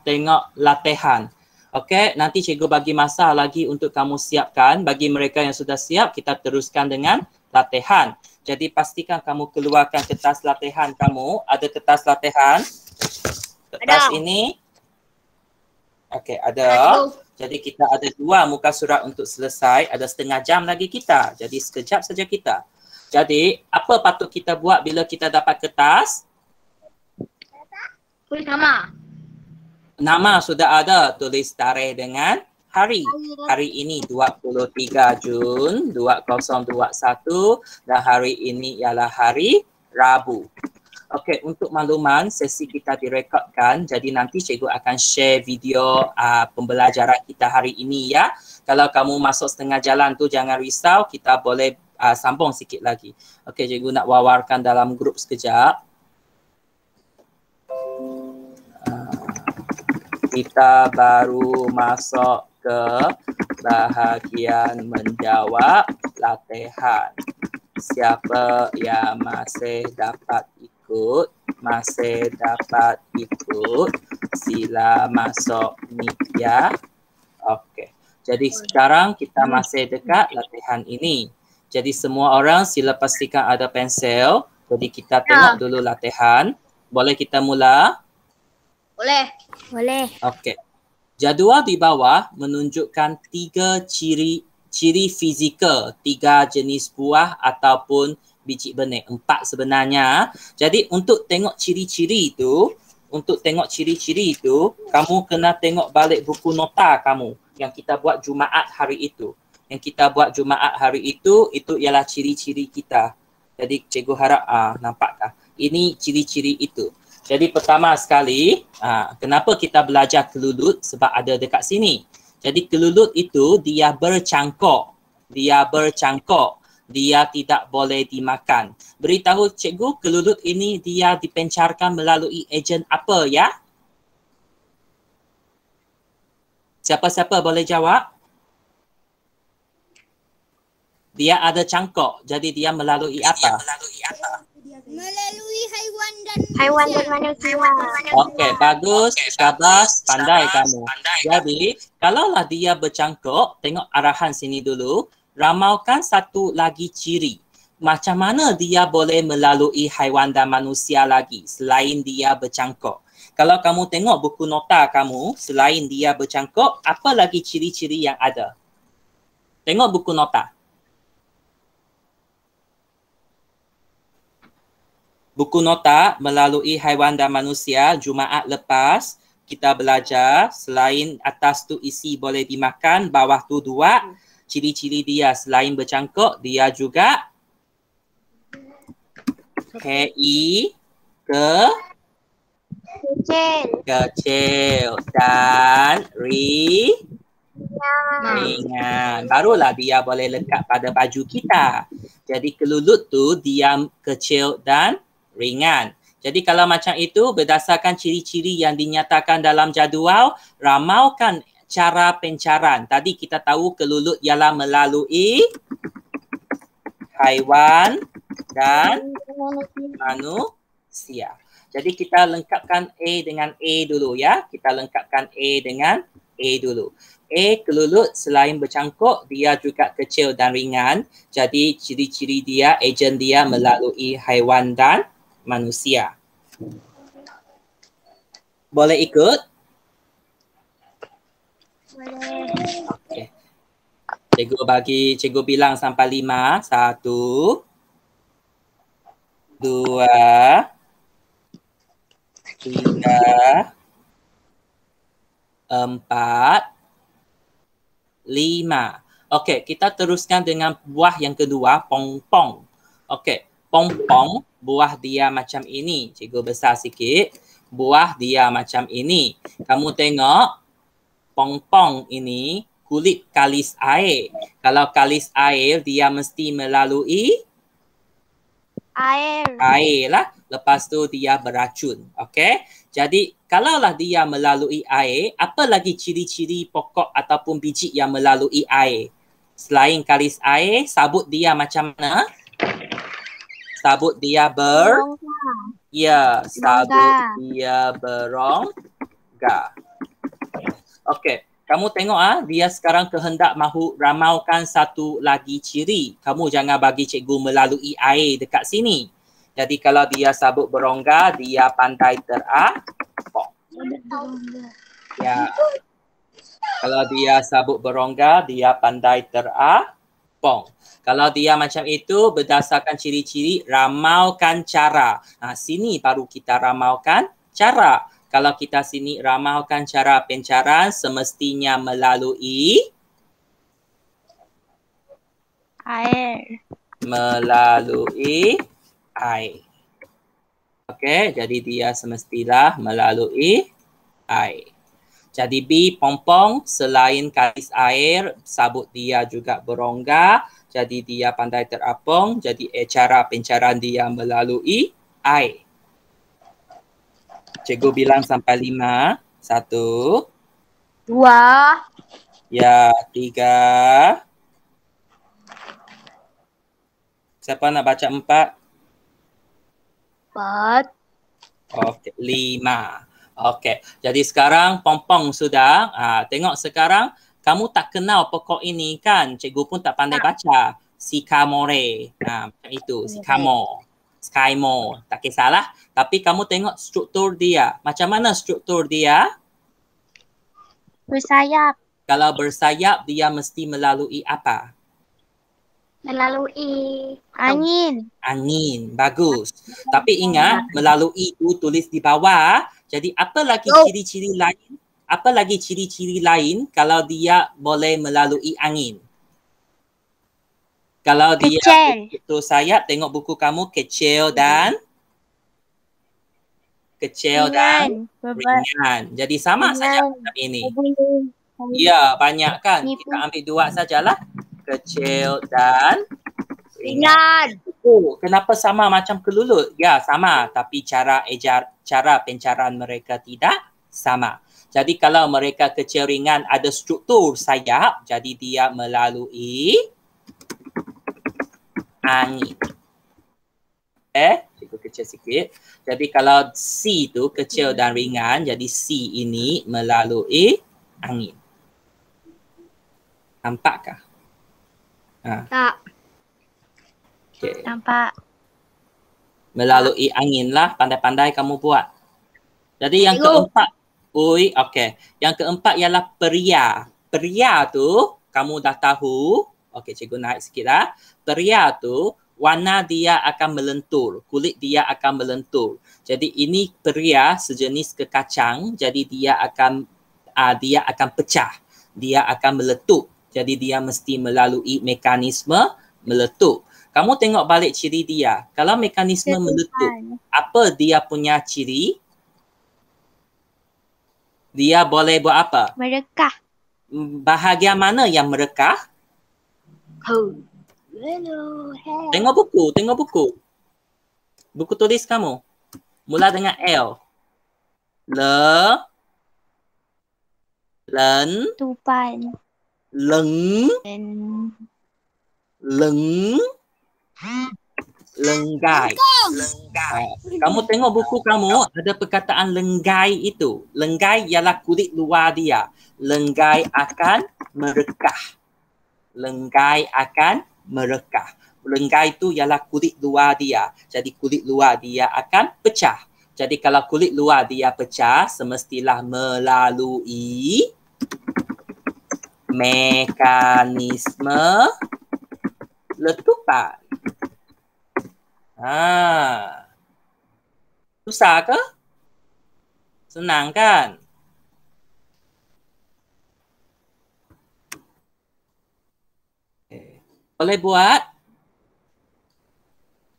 tengok latihan. Okey, nanti cikgu bagi masa lagi untuk kamu siapkan. Bagi mereka yang sudah siap, kita teruskan dengan latihan. Jadi pastikan kamu keluarkan kertas latihan kamu. Ada kertas latihan? Kertas ini? Okey, ada. Jadi kita ada 2 muka surat untuk selesai. Ada setengah jam lagi kita. Jadi sekejap saja kita. Jadi apa patut kita buat bila kita dapat kertas? Tulis nama. Nama sudah ada. Tulis tarikh dengan hari. Hari ini 23 Jun 2021 dan hari ini ialah hari Rabu. Okey, untuk makluman sesi kita direkodkan, jadi nanti cikgu akan share video pembelajaran kita hari ini ya. Kalau kamu masuk setengah jalan tu jangan risau, kita boleh sambung sikit lagi. Okey, cikgu nak wawarkan dalam grup sekejap. Kita baru masuk ke bahagian menjawab latihan. Siapa yang masih dapat sila masuk mic ya. Okey. Jadi sekarang kita masih dekat latihan ini. Jadi semua orang sila pastikan ada pensel Jadi kita tengok dulu latihan. Boleh kita mula? Boleh. Boleh. Okey. Jadual di bawah menunjukkan 3 ciri fizikal, 3 jenis buah ataupun biji benih. 4 sebenarnya. Jadi untuk tengok ciri-ciri itu, kamu kena tengok balik buku nota kamu yang kita buat Jumaat hari itu. Itu ialah ciri-ciri kita. Jadi cikgu harap nampakkah? Ini ciri-ciri itu. Jadi pertama sekali, kenapa kita belajar kelulut? Sebab ada dekat sini. Jadi kelulut itu dia bercangkok. Dia tidak boleh dimakan. Beritahu cikgu, kelulut ini dia dipencarkan melalui ejen apa ya? Siapa-siapa boleh jawab? Dia ada cangkok. Jadi dia melalui apa? Melalui haiwan dan manusia. Okey, bagus. Syabas, pandai kamu. Jadi, kalaulah dia bercangkok, tengok arahan sini dulu. Ramalkan satu lagi ciri. Macam mana dia boleh melalui haiwan dan manusia lagi selain dia bercangkok? Kalau kamu tengok buku nota kamu, selain dia bercangkok, apa lagi ciri-ciri yang ada? Tengok buku nota. Buku nota melalui haiwan dan manusia Jumaat lepas kita belajar selain atas tu isi boleh dimakan, bawah tu 2. Ciri-ciri dia selain bercangkok, dia juga kecil dan ringan. Barulah dia boleh lekat pada baju kita. Jadi kelulut tu dia kecil dan ringan. Jadi kalau macam itu berdasarkan ciri-ciri yang dinyatakan dalam jadual, ramalkan cara pencaran. Tadi kita tahu kelulut ialah melalui haiwan dan manusia. Jadi kita lengkapkan A dengan A dulu ya. Kelulut selain bercangkuk, dia juga kecil dan ringan. Jadi ciri-ciri dia, ejen dia melalui haiwan dan manusia. Boleh ikut? Okey. Cikgu bilang sampai 5. 1, 2, 3, 4, 5. Okey, kita teruskan dengan buah yang kedua, pongpong. Okey, pongpong, buah dia macam ini. Cikgu besar sikit. Buah dia macam ini. Kamu tengok, pongpong ini kulit kalis air. Kalau kalis air, dia mesti melalui air lah. Lepas tu dia beracun. Okey. Jadi kalaulah dia melalui air, apa lagi ciri-ciri pokok ataupun biji yang melalui air? Selain kalis air, sabut dia macam mana? Sabut dia berongga. Okey. Kamu tengok dia sekarang kehendak mahu ramalkan satu lagi ciri. Kamu jangan bagi cikgu melalui air dekat sini. Jadi kalau dia sabut berongga, dia pandai terapung. Ya. Kalau dia sabut berongga, dia pandai terapung. Kalau dia macam itu, berdasarkan ciri-ciri, ramalkan cara. Sini baru kita ramalkan cara. Kalau kita sini ramalkan cara pencaran, semestinya melalui air. Okey, jadi dia semestilah melalui air. Jadi B, pongpong, selain kalis air, sabut dia juga berongga. Jadi dia pandai terapung. Jadi cara pencaran dia melalui air. Cikgu bilang sampai 5. 1, 2, ya 3. Siapa nak baca 4? 4. Okey, 5. Okey, jadi sekarang pongpong sudah. Tengok sekarang kamu tak kenal pokok ini kan? Cikgu pun tak pandai baca. Sycamore. Itu, sycamore. Skymo. Tak kisahlah. Tapi kamu tengok struktur dia. Macam mana struktur dia? Bersayap. Kalau bersayap, dia mesti melalui apa? Melalui angin. Angin. Bagus. Tapi ingat, melalui itu tulis di bawah. Jadi apa lagi ciri-ciri lain? Apa lagi ciri-ciri lain kalau dia boleh melalui angin? Kalau dia betul sayap, tengok buku kamu kecil dan ringan. Jadi sama saja macam ini. Ya, banyak kan? Kita ambil dua sajalah. Kecil dan ringan. Oh, kenapa sama macam kelulut? Ya, sama. Tapi cara pencarian mereka tidak sama. Jadi kalau mereka kecil ringan ada struktur sayap, jadi dia melalui angin. Cikgu kecil sikit. Jadi kalau C tu kecil dan ringan, jadi C ini melalui angin. Nampakkah? Tak. Okay. Nampak. Melalui angin lah, pandai-pandai kamu buat. Jadi yang keempat, yang keempat ialah peria. Peria tu, kamu dah tahu. Okey, cikgu naik sikit lah. Peria tu, warna dia akan melentur. Kulit dia akan melentur. Jadi ini peria sejenis kekacang. Jadi dia akan pecah. Dia akan meletup. Jadi dia mesti melalui mekanisme meletup. Kamu tengok balik ciri dia. Kalau mekanisme meletup, apa dia punya ciri? Dia boleh buat apa? Merekah. Bahagian mana yang merekah? Tengok buku. Buku tulis kamu. Mula dengan L. Tupan. Lenggai. Kamu tengok buku kamu, ada perkataan lenggai itu. Lenggai ialah kulit luar dia. Lenggai akan merekah. Lenggai akan merekah. Lenggai itu ialah kulit luar dia. Jadi kulit luar dia akan pecah. Jadi kalau kulit luar dia pecah, semestilah melalui mekanisme letupan. Susah ke? Senang kan? Boleh buat?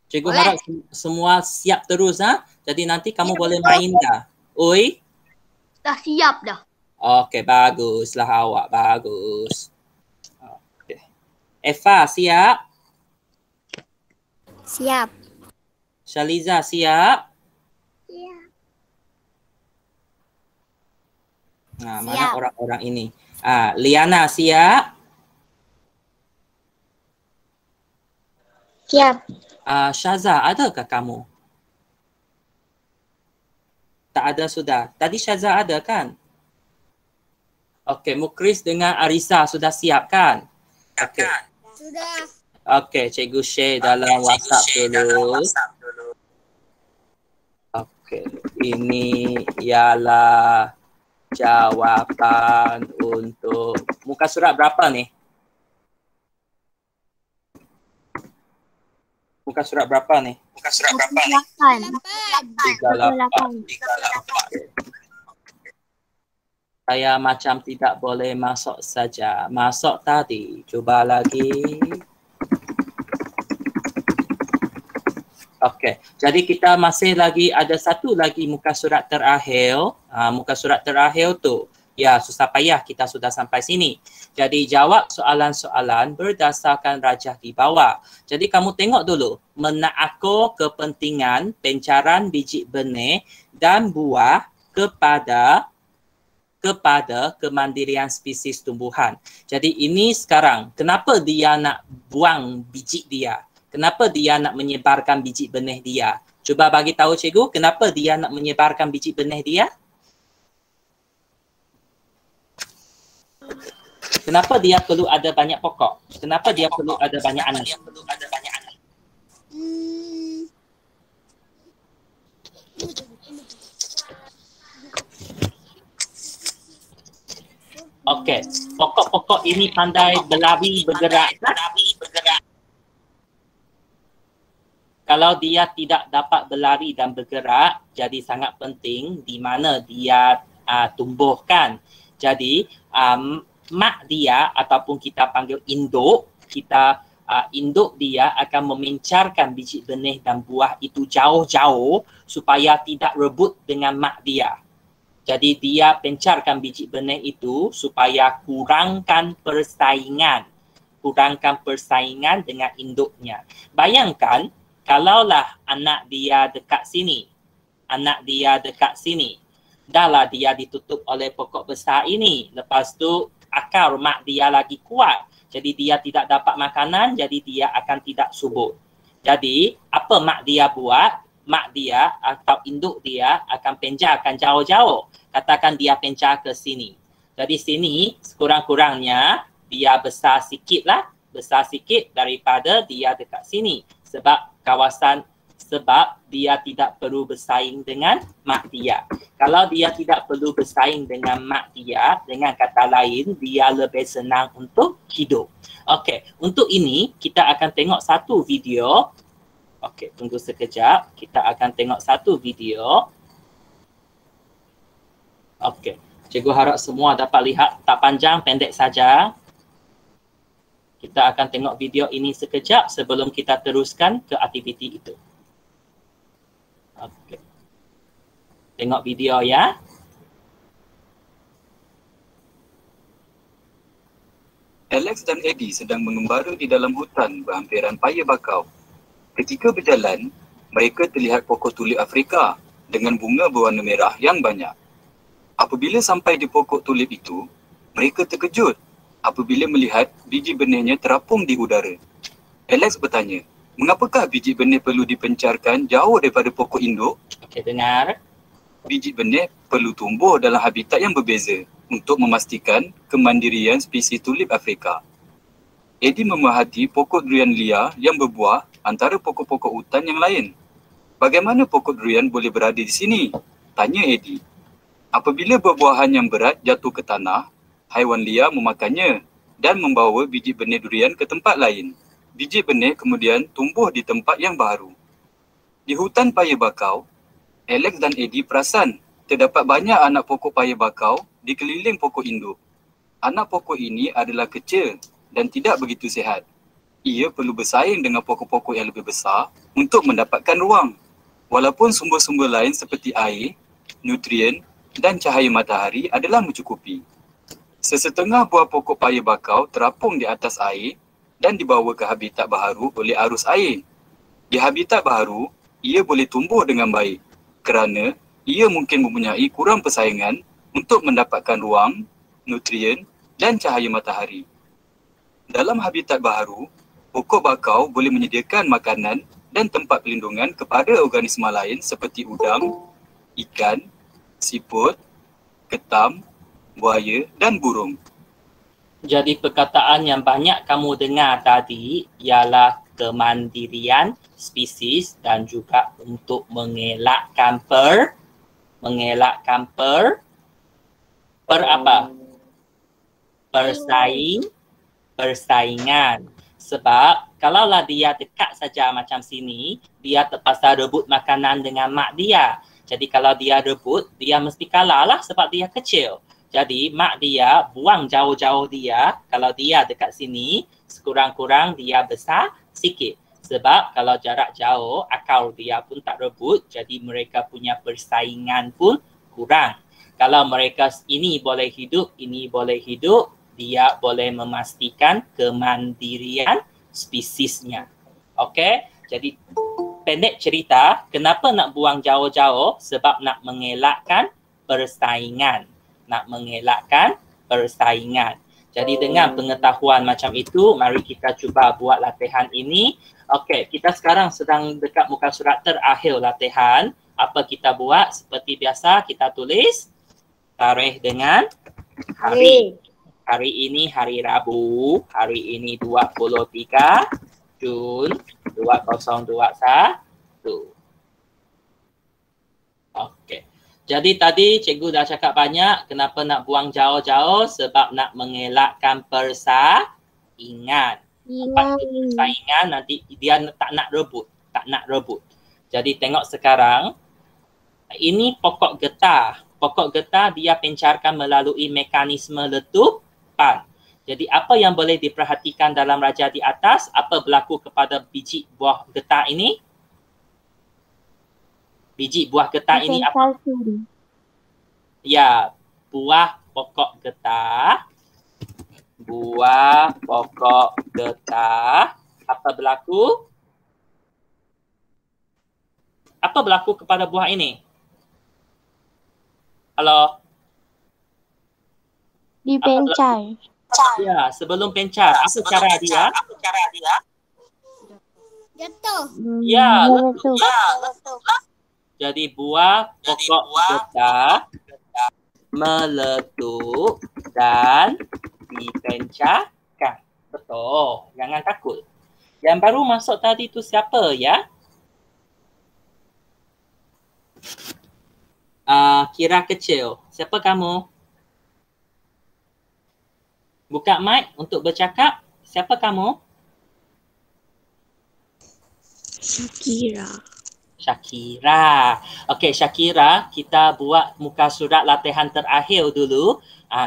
Cikgu harap semua siap terus. Jadi nanti kamu boleh main dah. Oi? Dah siap dah. Okey, baguslah awak. Bagus. Okay. Eva, siap? Siap. Shaliza, siap? Siap. Mana orang-orang ini? Liana, siap? Siap. Syaza, adakah kamu? Tak ada sudah. Tadi Syaza ada kan? Okey, Mukris dengan Arisa sudah siap kan? Okay. Sudah. Okey, cikgu share dalam WhatsApp dulu. Okey, ini ialah jawapan untuk muka surat berapa ni? Muka surat berapa ni? Muka surat berapa ni? 38. Saya macam tidak boleh masuk saja. Masuk tadi. Cuba lagi. Okey. Jadi kita masih lagi ada satu lagi muka surat terakhir. Muka surat terakhir tu. Ya, susah payah kita sudah sampai sini. Jadi jawab soalan-soalan berdasarkan rajah di bawah. Jadi kamu tengok dulu. Menakar kepentingan pencarian biji benih dan buah kepada kemandirian spesies tumbuhan. Jadi ini sekarang, kenapa dia nak buang biji dia? Kenapa dia nak menyebarkan biji benih dia? Cuba bagi tahu cikgu, kenapa dia nak menyebarkan biji benih dia? Kenapa dia perlu ada banyak pokok? Kenapa dia perlu ada banyak anak? pokok-pokok ini pandai berlari, bergerak. Kalau dia tidak dapat berlari dan bergerak, jadi sangat penting di mana dia tumbuhkan. Jadi mak dia ataupun kita panggil induk, induk dia akan memencarkan biji benih dan buah itu jauh-jauh supaya tidak rebut dengan mak dia. Jadi dia pencarkan biji benih itu supaya kurangkan persaingan dengan induknya. Bayangkan kalaulah anak dia dekat sini, dahlah dia ditutup oleh pokok besar ini. Lepas tu akar mak dia lagi kuat. Jadi dia tidak dapat makanan, jadi dia akan tidak subur. Jadi apa mak dia buat? Mak dia atau induk dia akan pencarkan jauh-jauh. Katakan dia pencar ke sini. Jadi sini sekurang-kurangnya dia besar sikit daripada dia dekat sini. Sebab dia tidak perlu bersaing dengan mak dia. Kalau dia tidak perlu bersaing dengan mak dia, dengan kata lain, dia lebih senang untuk hidup. Okey, untuk ini kita akan tengok satu video. Okey, tunggu sekejap. Kita akan tengok satu video. Okey, cikgu harap semua dapat lihat. Tak panjang, pendek saja. Kita akan tengok video ini sekejap sebelum kita teruskan ke aktiviti itu. Okey. Tengok video ya. Alex dan Eddie sedang mengembara di dalam hutan berhampiran paya bakau. Ketika berjalan, mereka terlihat pokok tulip Afrika dengan bunga berwarna merah yang banyak. Apabila sampai di pokok tulip itu, mereka terkejut apabila melihat biji benihnya terapung di udara. Alex bertanya, mengapakah biji benih perlu dipencarkan jauh daripada pokok induk? Okey, dengar. Biji benih perlu tumbuh dalam habitat yang berbeza untuk memastikan kemandirian spesies tulip Afrika. Eddie memerhati pokok durian liar yang berbuah antara pokok-pokok hutan yang lain. Bagaimana pokok durian boleh berada di sini? Tanya Eddie. Apabila buah-buahan yang berat jatuh ke tanah, haiwan liar memakannya dan membawa biji benih durian ke tempat lain. Biji benih kemudian tumbuh di tempat yang baru. Di hutan paya bakau, Alex dan Eddie perasan terdapat banyak anak pokok paya bakau di keliling pokok induk. Anak pokok ini adalah kecil dan tidak begitu sihat. Ia perlu bersaing dengan pokok-pokok yang lebih besar untuk mendapatkan ruang. Walaupun sumber-sumber lain seperti air, nutrien dan cahaya matahari adalah mencukupi. Sesetengah buah pokok paya bakau terapung di atas air dan dibawa ke habitat baharu oleh arus air. Di habitat baharu, ia boleh tumbuh dengan baik kerana ia mungkin mempunyai kurang persaingan untuk mendapatkan ruang, nutrien dan cahaya matahari. Dalam habitat baharu, pokok bakau boleh menyediakan makanan dan tempat perlindungan kepada organisma lain seperti udang, ikan, siput, ketam, buaya dan burung. Jadi perkataan yang banyak kamu dengar tadi ialah kemandirian spesies dan juga untuk mengelakkan persaingan. Sebab kalaulah dia dekat saja macam sini, dia terpaksa rebut makanan dengan mak dia. Jadi kalau dia rebut, dia mesti kalah lah sebab dia kecil. Jadi mak dia buang jauh-jauh dia. Kalau dia dekat sini, sekurang-kurang dia besar sikit. Sebab kalau jarak jauh, akal dia pun tak rebut. Jadi mereka punya persaingan pun kurang. Kalau mereka ini boleh hidup, dia boleh memastikan kemandirian spesiesnya. Okey? Jadi pendek cerita, kenapa nak buang jauh-jauh? Sebab nak mengelakkan persaingan. Jadi dengan pengetahuan macam itu, mari kita cuba buat latihan ini. Okey, kita sekarang sedang dekat muka surat terakhir latihan. Apa kita buat? Seperti biasa, kita tulis tarikh dengan hari. Hari ini hari Rabu. Hari ini 23 Jun 2021. Okey. Jadi tadi cikgu dah cakap banyak kenapa nak buang jauh-jauh sebab nak mengelakkan persaingan. Persaingan nanti dia tak nak rebut. Jadi tengok sekarang, ini pokok getah. Pokok getah dia pencarkan melalui mekanisme letupan. Jadi apa yang boleh diperhatikan dalam raja di atas? Apa berlaku kepada biji buah getah ini? Biji buah getah ini apa? Ya, buah pokok getah. Buah pokok getah. Apa berlaku? Apa berlaku kepada buah ini? Halo? Dipencar. Ya, sebelum pencar. Apa cara dia? Jatuh. Ya, Meletup. jadi buah pokok getah meletup dan dipencarkan. Betul. Jangan takut. Yang baru masuk tadi tu siapa ya? Kira kecil. Siapa kamu? Buka mic untuk bercakap. Siapa kamu? Syakira. Okey, Syakira, kita buat muka surat latihan terakhir dulu.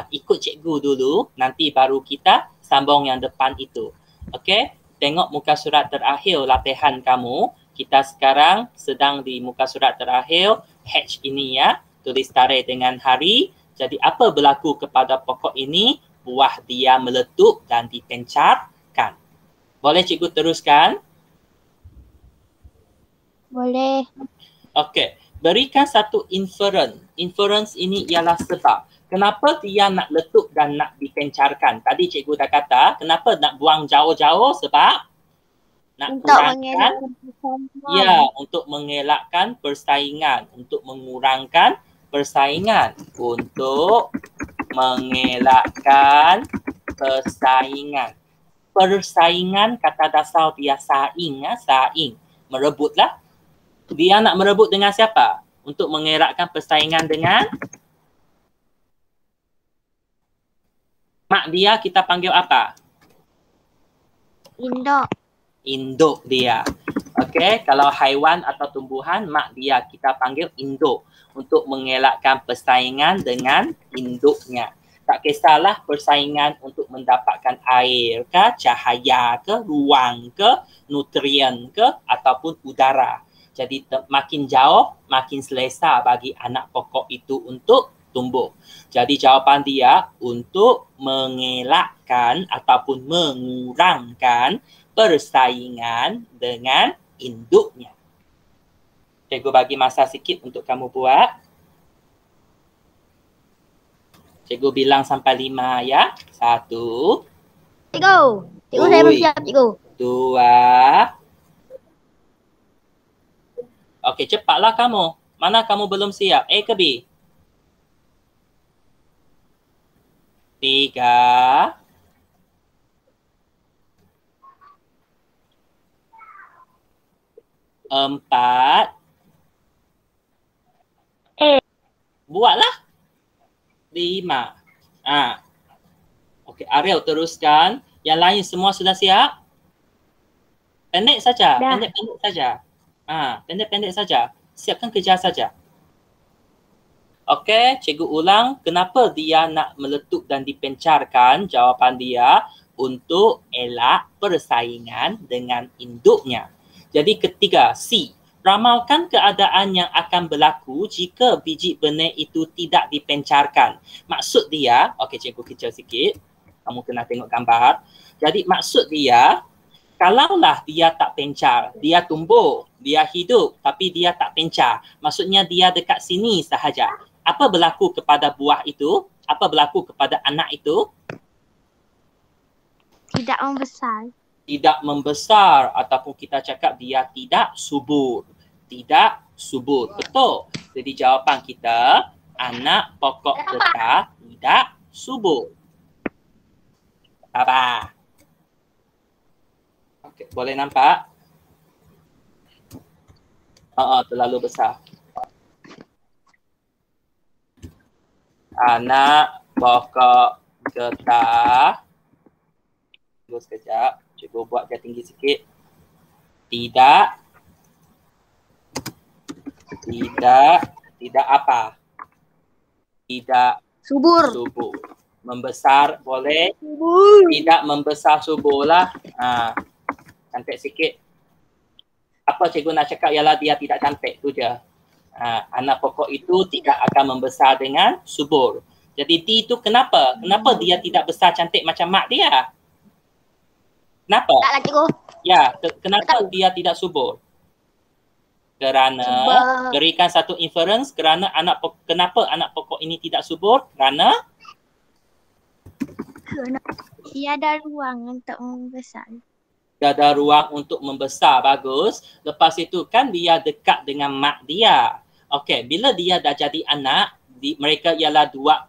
Ikut cikgu dulu, nanti baru kita sambung yang depan itu. Okey, tengok muka surat terakhir latihan kamu. Kita sekarang sedang di muka surat terakhir, H ini ya, tulis tarikh dengan hari. Jadi apa berlaku kepada pokok ini? Buah dia meletup dan dipencarkan. Boleh cikgu teruskan? Boleh. Okey, berikan satu inference. Inference ini ialah sebab. Kenapa dia nak letup dan nak dipencarkan? Tadi cikgu dah kata, kenapa nak buang jauh-jauh? Sebab nak Untuk kurangkan. mengelakkan. Ya, untuk mengelakkan persaingan. Untuk mengurangkan persaingan. Untuk mengelakkan persaingan. Persaingan kata dasar dia saing. Saing. Merebutlah. Dia nak merebut dengan siapa? Untuk mengelakkan persaingan dengan mak dia kita panggil apa? Induk. Induk dia. Okey, kalau haiwan atau tumbuhan, mak dia kita panggil induk untuk mengelakkan persaingan dengan induknya. Tak kisahlah persaingan untuk mendapatkan air ke, cahaya ke, ruang ke, nutrien ke ataupun udara. Jadi makin jauh, makin selesa bagi anak pokok itu untuk tumbuh. Jadi jawapan dia untuk mengelakkan ataupun mengurangkan persaingan dengan induknya. Cikgu bagi masa sikit untuk kamu buat. Cikgu bilang sampai 5 ya. 1. Cikgu. Cikgu saya belum siap, cikgu. 2. Okey, cepatlah kamu. Mana kamu belum siap? A ke B? 3. 4. Buatlah. 5. Okey, Ariel teruskan. Yang lain semua sudah siap? Pendek saja. Dah. Pendek-pendek saja. Pendek-pendek saja. Siapkan kerja saja. Okey, cikgu ulang. Kenapa dia nak meletup dan dipencarkan? Jawapan dia untuk elak persaingan dengan induknya. Jadi ketiga, C. Ramalkan keadaan yang akan berlaku jika biji benih itu tidak dipencarkan. Maksud dia, okey cikgu kecil sikit. Kamu kena tengok gambar. Jadi maksud dia, kalaulah dia tak pencar, dia tumbuh, dia hidup tapi dia tak pencar. Maksudnya dia dekat sini sahaja. Apa berlaku kepada buah itu? Apa berlaku kepada anak itu? Tidak membesar. Tidak membesar ataupun kita cakap dia tidak subur. Tidak subur. Betul. Jadi jawapan kita, anak pokok getah tidak subur. Apa? Okey, boleh nampak? Terlalu besar. Anak pokok getah. Tunggu sekejap. Cikgu buat dia tinggi sikit. Tidak apa? Tidak Subur. subur. Membesar boleh. Subur. Tidak membesar subur lah. Cantik sikit. Apa cikgu nak cakap ialah dia tidak cantik tu je. Anak pokok itu tidak akan membesar dengan subur. Jadi D itu kenapa? Kenapa dia tidak besar cantik macam mak dia? Kenapa? Taklah cikgu. Ya, kenapa dia tidak subur? Kerana berikan satu inference kerana kenapa anak pokok ini tidak subur? Kerana Tiada ruang untuk membesar. Tiada ruang untuk membesar. Bagus. Lepas itu kan dia dekat dengan mak dia. Okey, bila dia dah jadi anak, mereka ialah dua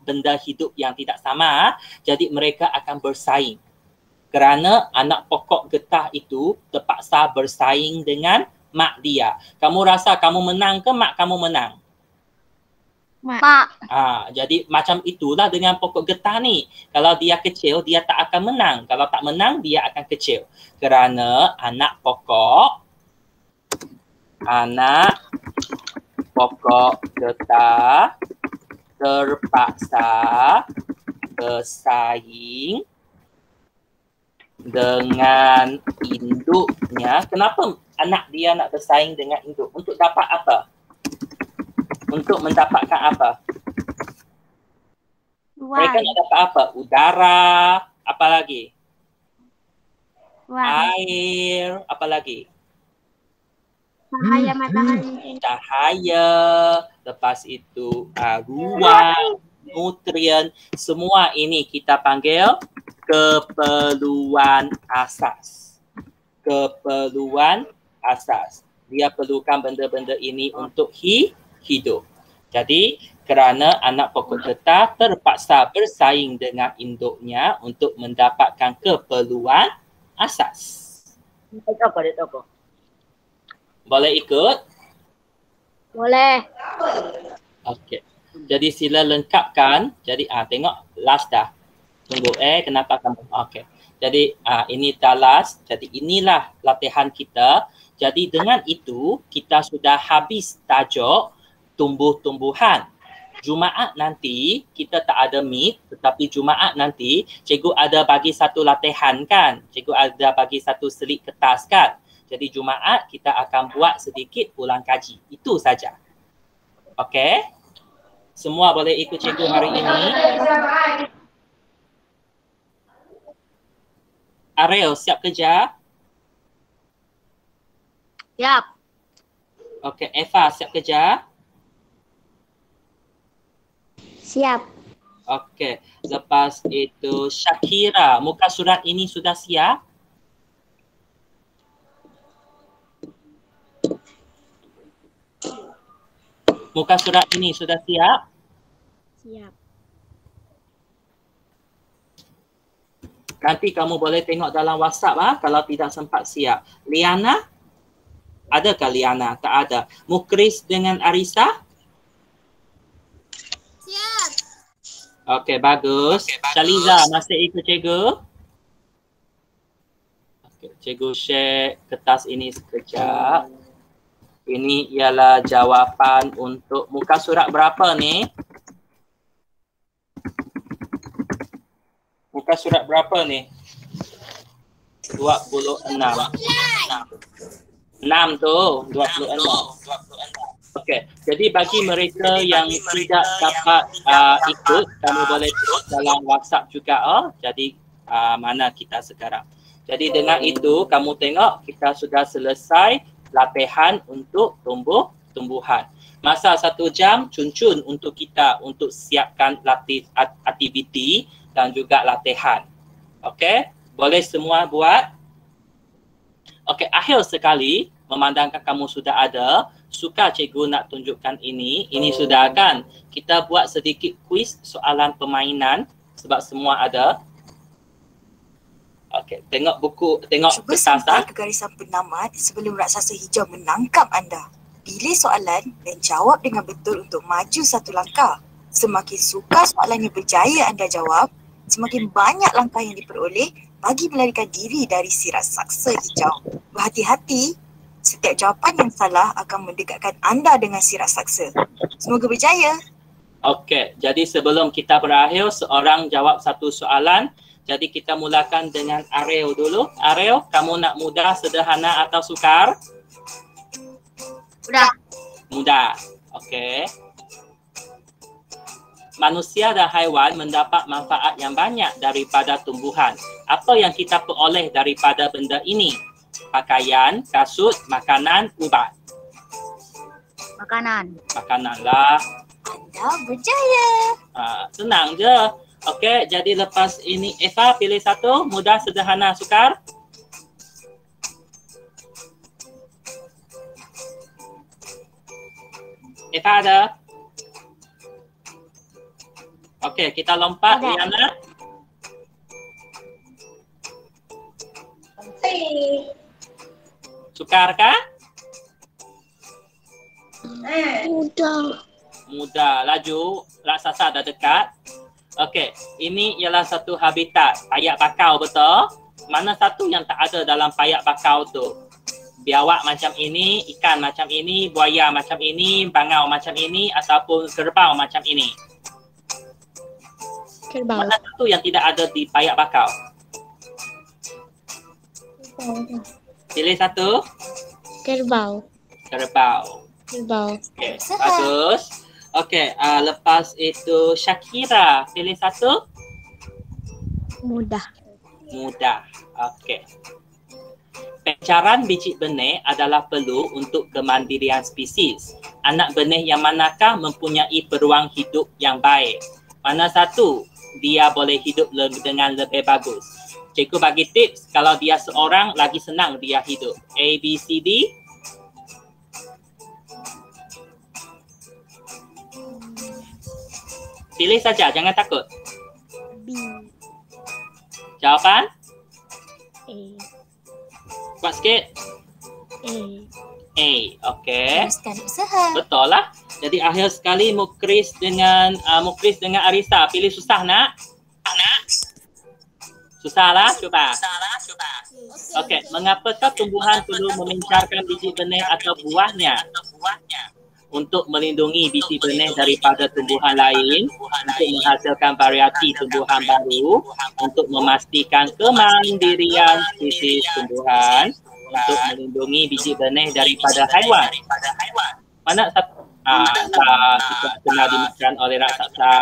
benda hidup yang tidak sama. Jadi mereka akan bersaing. Kerana anak pokok getah itu terpaksa bersaing dengan mak dia. Kamu rasa kamu menang ke mak kamu menang? Mak. Jadi macam itulah dengan pokok getah ni. Kalau dia kecil, dia tak akan menang. Kalau tak menang, dia akan kecil. Kerana anak pokok getah terpaksa bersaing dengan induknya. Kenapa anak dia nak bersaing dengan induk? Untuk dapat apa? Untuk mendapatkan apa? Mereka nak dapat apa? Udara, apa lagi? Air, apa lagi? Cahaya matahari. Cahaya, lepas itu ruang, nutrien, semua ini kita panggil keperluan asas. Keperluan asas. Dia perlukan benda-benda ini untuk hidup. Jadi kerana anak pokok getah terpaksa bersaing dengan induknya untuk mendapatkan keperluan asas. Boleh ikut? Boleh. Okey. Jadi sila lengkapkan. Jadi tengok last dah. Tunggu kenapa kamu? Okey. Jadi ini dah last. Jadi inilah latihan kita. Jadi dengan itu kita sudah habis tajuk tumbuh-tumbuhan. Jumaat nanti kita tak ada meet, tetapi Jumaat nanti cikgu ada bagi satu latihan kan. Cikgu ada bagi satu selit kertas kan. Jadi Jumaat kita akan buat sedikit ulang kaji. Itu saja. Okey? Semua boleh ikut cikgu hari ini. Ariel, siap kerja? Siap. Okey, Eva siap kerja? Siap. Okey, lepas itu Shakira, muka surat ini sudah siap? Muka surat ini sudah siap? Siap. Nanti kamu boleh tengok dalam WhatsApp kalau tidak sempat siap. Liana? Adakah Liana? Tak ada. Mukris dengan Arisa? Siap. Okey, bagus. Shaliza masih ikut cikgu? Okay, cikgu share kertas ini sekejap. Ini ialah jawapan untuk muka surat berapa ni? Muka surat berapa ni? 26. 6 tu, 26. Okey, jadi bagi mereka yang tidak dapat ikut, kamu boleh ikut dalam WhatsApp juga. Jadi mana kita sekarang. Jadi dengan itu, kamu tengok kita sudah selesai latihan untuk tumbuh-tumbuhan. Masa 1 jam cuncun untuk kita untuk siapkan aktiviti dan juga latihan. Okey, boleh semua buat? Okey, akhir sekali memandangkan kamu sudah ada, suka cikgu nak tunjukkan ini sudah kan. Kita buat sedikit kuis soalan permainan sebab semua ada. Okey, tengok buku, tengok Cuba sampai ke garisan penamat sebelum raksasa hijau menangkap anda. Pilih soalan dan jawab dengan betul untuk maju 1 langkah. Semakin sukar soalannya berjaya anda jawab, semakin banyak langkah yang diperoleh bagi melarikan diri dari sirat saksa hijau. Berhati-hati, setiap jawapan yang salah akan mendekatkan anda dengan sirat saksa. Semoga berjaya. Okey, jadi sebelum kita berakhir, seorang jawab satu soalan. Jadi kita mulakan dengan Ariel dulu. Ariel, kamu nak mudah, sederhana atau sukar? Mudah. Mudah. Okey. Manusia dan haiwan mendapat manfaat yang banyak daripada tumbuhan. Apa yang kita peroleh daripada benda ini? Pakaian, kasut, makanan, ubat. Makanan. Makanan lah. Anda berjaya. Senang je. Okey, jadi lepas ini Eva pilih satu. Mudah, sederhana, sukar. Eva ada? Okey, kita lompat. Ada. Liana. Sukar kah? Mudah. Mudah. Laju. Raksasa dah dekat. Okey, ini ialah satu habitat. Payak bakau, betul? Mana satu yang tak ada dalam payak bakau tu? Biawak macam ini, ikan macam ini, buaya macam ini, bangau macam ini ataupun kerbau macam ini. Kerbau. Mana satu yang tidak ada di payak bakau? Pilih satu. Kerbau. Kerbau. Kerbau. Okey, bagus. Okey, lepas itu Shakira, pilih satu. Mudah. Mudah. Okey. Pecaran biji benih adalah perlu untuk kemandirian spesies. Anak benih yang manakah mempunyai peluang hidup yang baik? Mana satu dia boleh hidup dengan lebih bagus? Cikgu bagi tips, kalau dia seorang lagi senang dia hidup. A, B, C, D. Pilih saja, jangan takut. B. Jawapan? A. Kuat sikit. A. A, okey. Teruskan usaha. Betul lah. Jadi akhir sekali Mukris dengan Arisa. Pilih susah nak? Susah lah, cuba. Okey, mengapakah tumbuhan perlu memincarkan biji benih atau buahnya? Untuk melindungi biji benih daripada tumbuhan lain, untuk menghasilkan variasi tumbuhan baru, untuk memastikan kemandirian spesies tumbuhan, untuk melindungi biji benih daripada haiwan. Mana satu? Tidak kena dimakan oleh raksasa.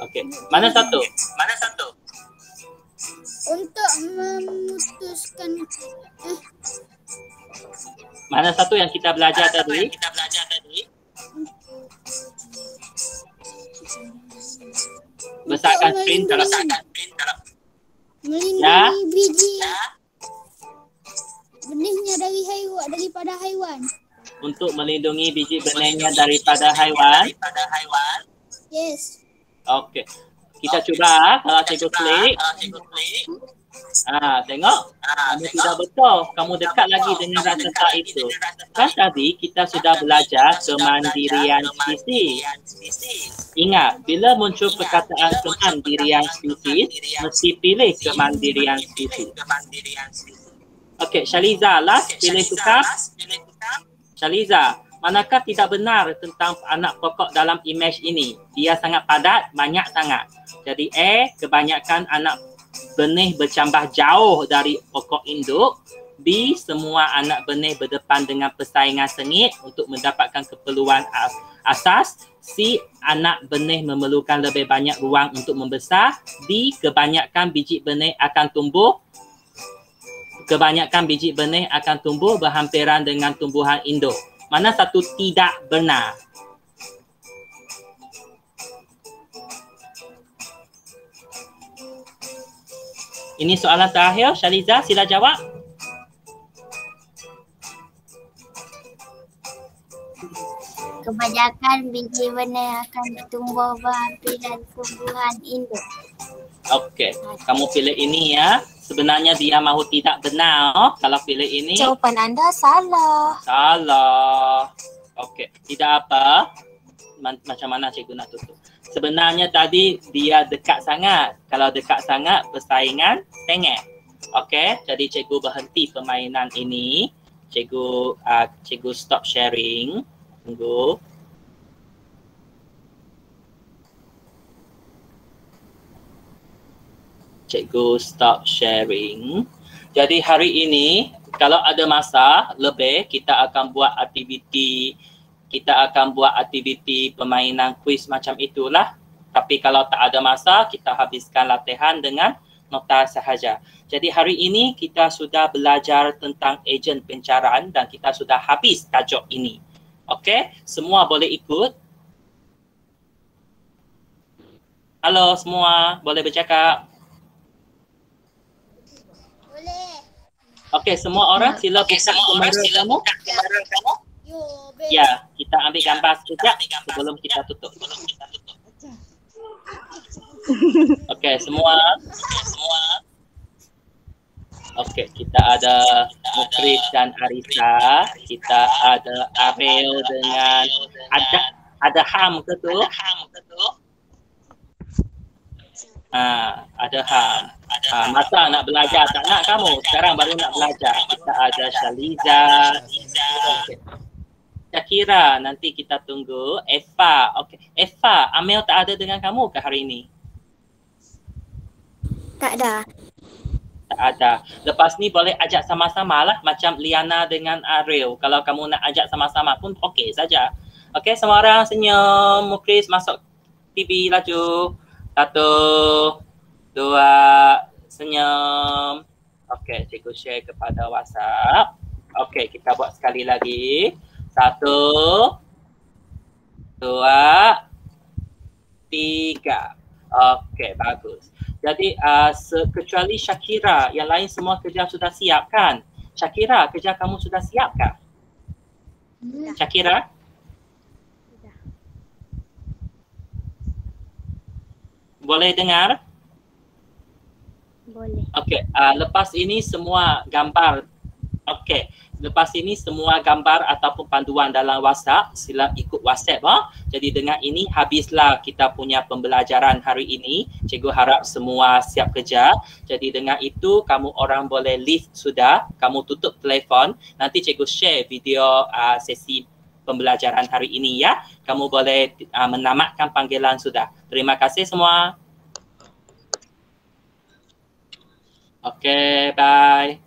Okey, mana satu? Untuk memutuskan Mana satu yang kita belajar tadi? Besarkan skrin kalau melindungi biji benihnya daripada haiwan. Untuk melindungi biji benihnya daripada haiwan. Yes. Okey. Kita cuba kalau cikgu klik. Tengok. Kamu tidak betul. Kamu dekat lagi dengan raksasa itu. Kan tadi kita sudah belajar kemandirian spesies. Ingat, bila muncul perkataan kemandirian spesies, mesti pilih kemandirian spesies. Okey, Shaliza, last pilih sukar. Shaliza, manakah tidak benar tentang anak pokok dalam imej ini? Dia sangat padat, banyak sangat. Jadi A, kebanyakan anak benih bercambah jauh dari pokok induk. B, semua anak benih berdepan dengan persaingan sengit untuk mendapatkan keperluan asas. C, anak benih memerlukan lebih banyak ruang untuk membesar. D, kebanyakan biji benih akan tumbuh berhampiran dengan tumbuhan induk. Mana satu tidak benar? Ini soalan terakhir. Shaliza, sila jawab. Kebanyakan biji benih akan tumbuh berhampiran tumbuhan induk. Okey, kamu pilih ini ya. Sebenarnya dia mahu tidak benar. Kalau pilih ini. Jawapan anda salah. Salah. Okey, tidak apa. macam mana cikgu nak tutup. Sebenarnya tadi dia dekat sangat. Kalau dekat sangat persaingan sengit. Okey, jadi cikgu berhenti permainan ini. Cikgu stop sharing. Tunggu. Cikgu stop sharing. Jadi hari ini kalau ada masa lebih kita akan buat aktiviti permainan kuis macam itulah. Tapi kalau tak ada masa kita habiskan latihan dengan nota sahaja. Jadi hari ini kita sudah belajar tentang ejen pencarian dan kita sudah habis tajuk ini. Okey, semua boleh ikut? Halo semua, boleh bercakap? Okey, semua orang sila buka kamera kamu. Ya, kita ambil gambar sekejap sebelum kita tutup. Okey, semua. Okey, kita ada Mukris dan Arisa. Kita ada Ariel dengan ada Ham ke tu? Ada Ham. Masa nak belajar, tak nak kamu. Sekarang baru nak belajar. Kita ada Shaliza. Okay. Syakira, nanti kita tunggu. Eva, okey. Eva, Amel tak ada dengan kamu ke hari ini? Tak ada. Tak ada. Lepas ni boleh ajak sama-sama lah. Macam Liana dengan Ariel. Kalau kamu nak ajak sama-sama pun okey saja. Okey, semua orang senyum. Mukris masuk TV laju. 1, 2, senyum. Okey, cikgu share kepada WhatsApp. Okey, kita buat sekali lagi. 1, 2, 3. Okey, bagus. Jadi kecuali Syakira, yang lain semua kerja sudah siap kan? Syakira, kerja kamu sudah siap kah? Syakira? Boleh dengar? Boleh. Okey, lepas ini semua gambar. Okey, lepas ini semua gambar ataupun panduan dalam WhatsApp, sila ikut WhatsApp. Jadi dengan ini habislah kita punya pembelajaran hari ini. Cikgu harap semua siap kerja. Jadi dengan itu kamu orang boleh leave sudah. Kamu tutup telefon. Nanti cikgu share video sesi pembelajaran hari ini ya. Kamu boleh menamatkan panggilan sudah. Terima kasih semua. Okay, bye.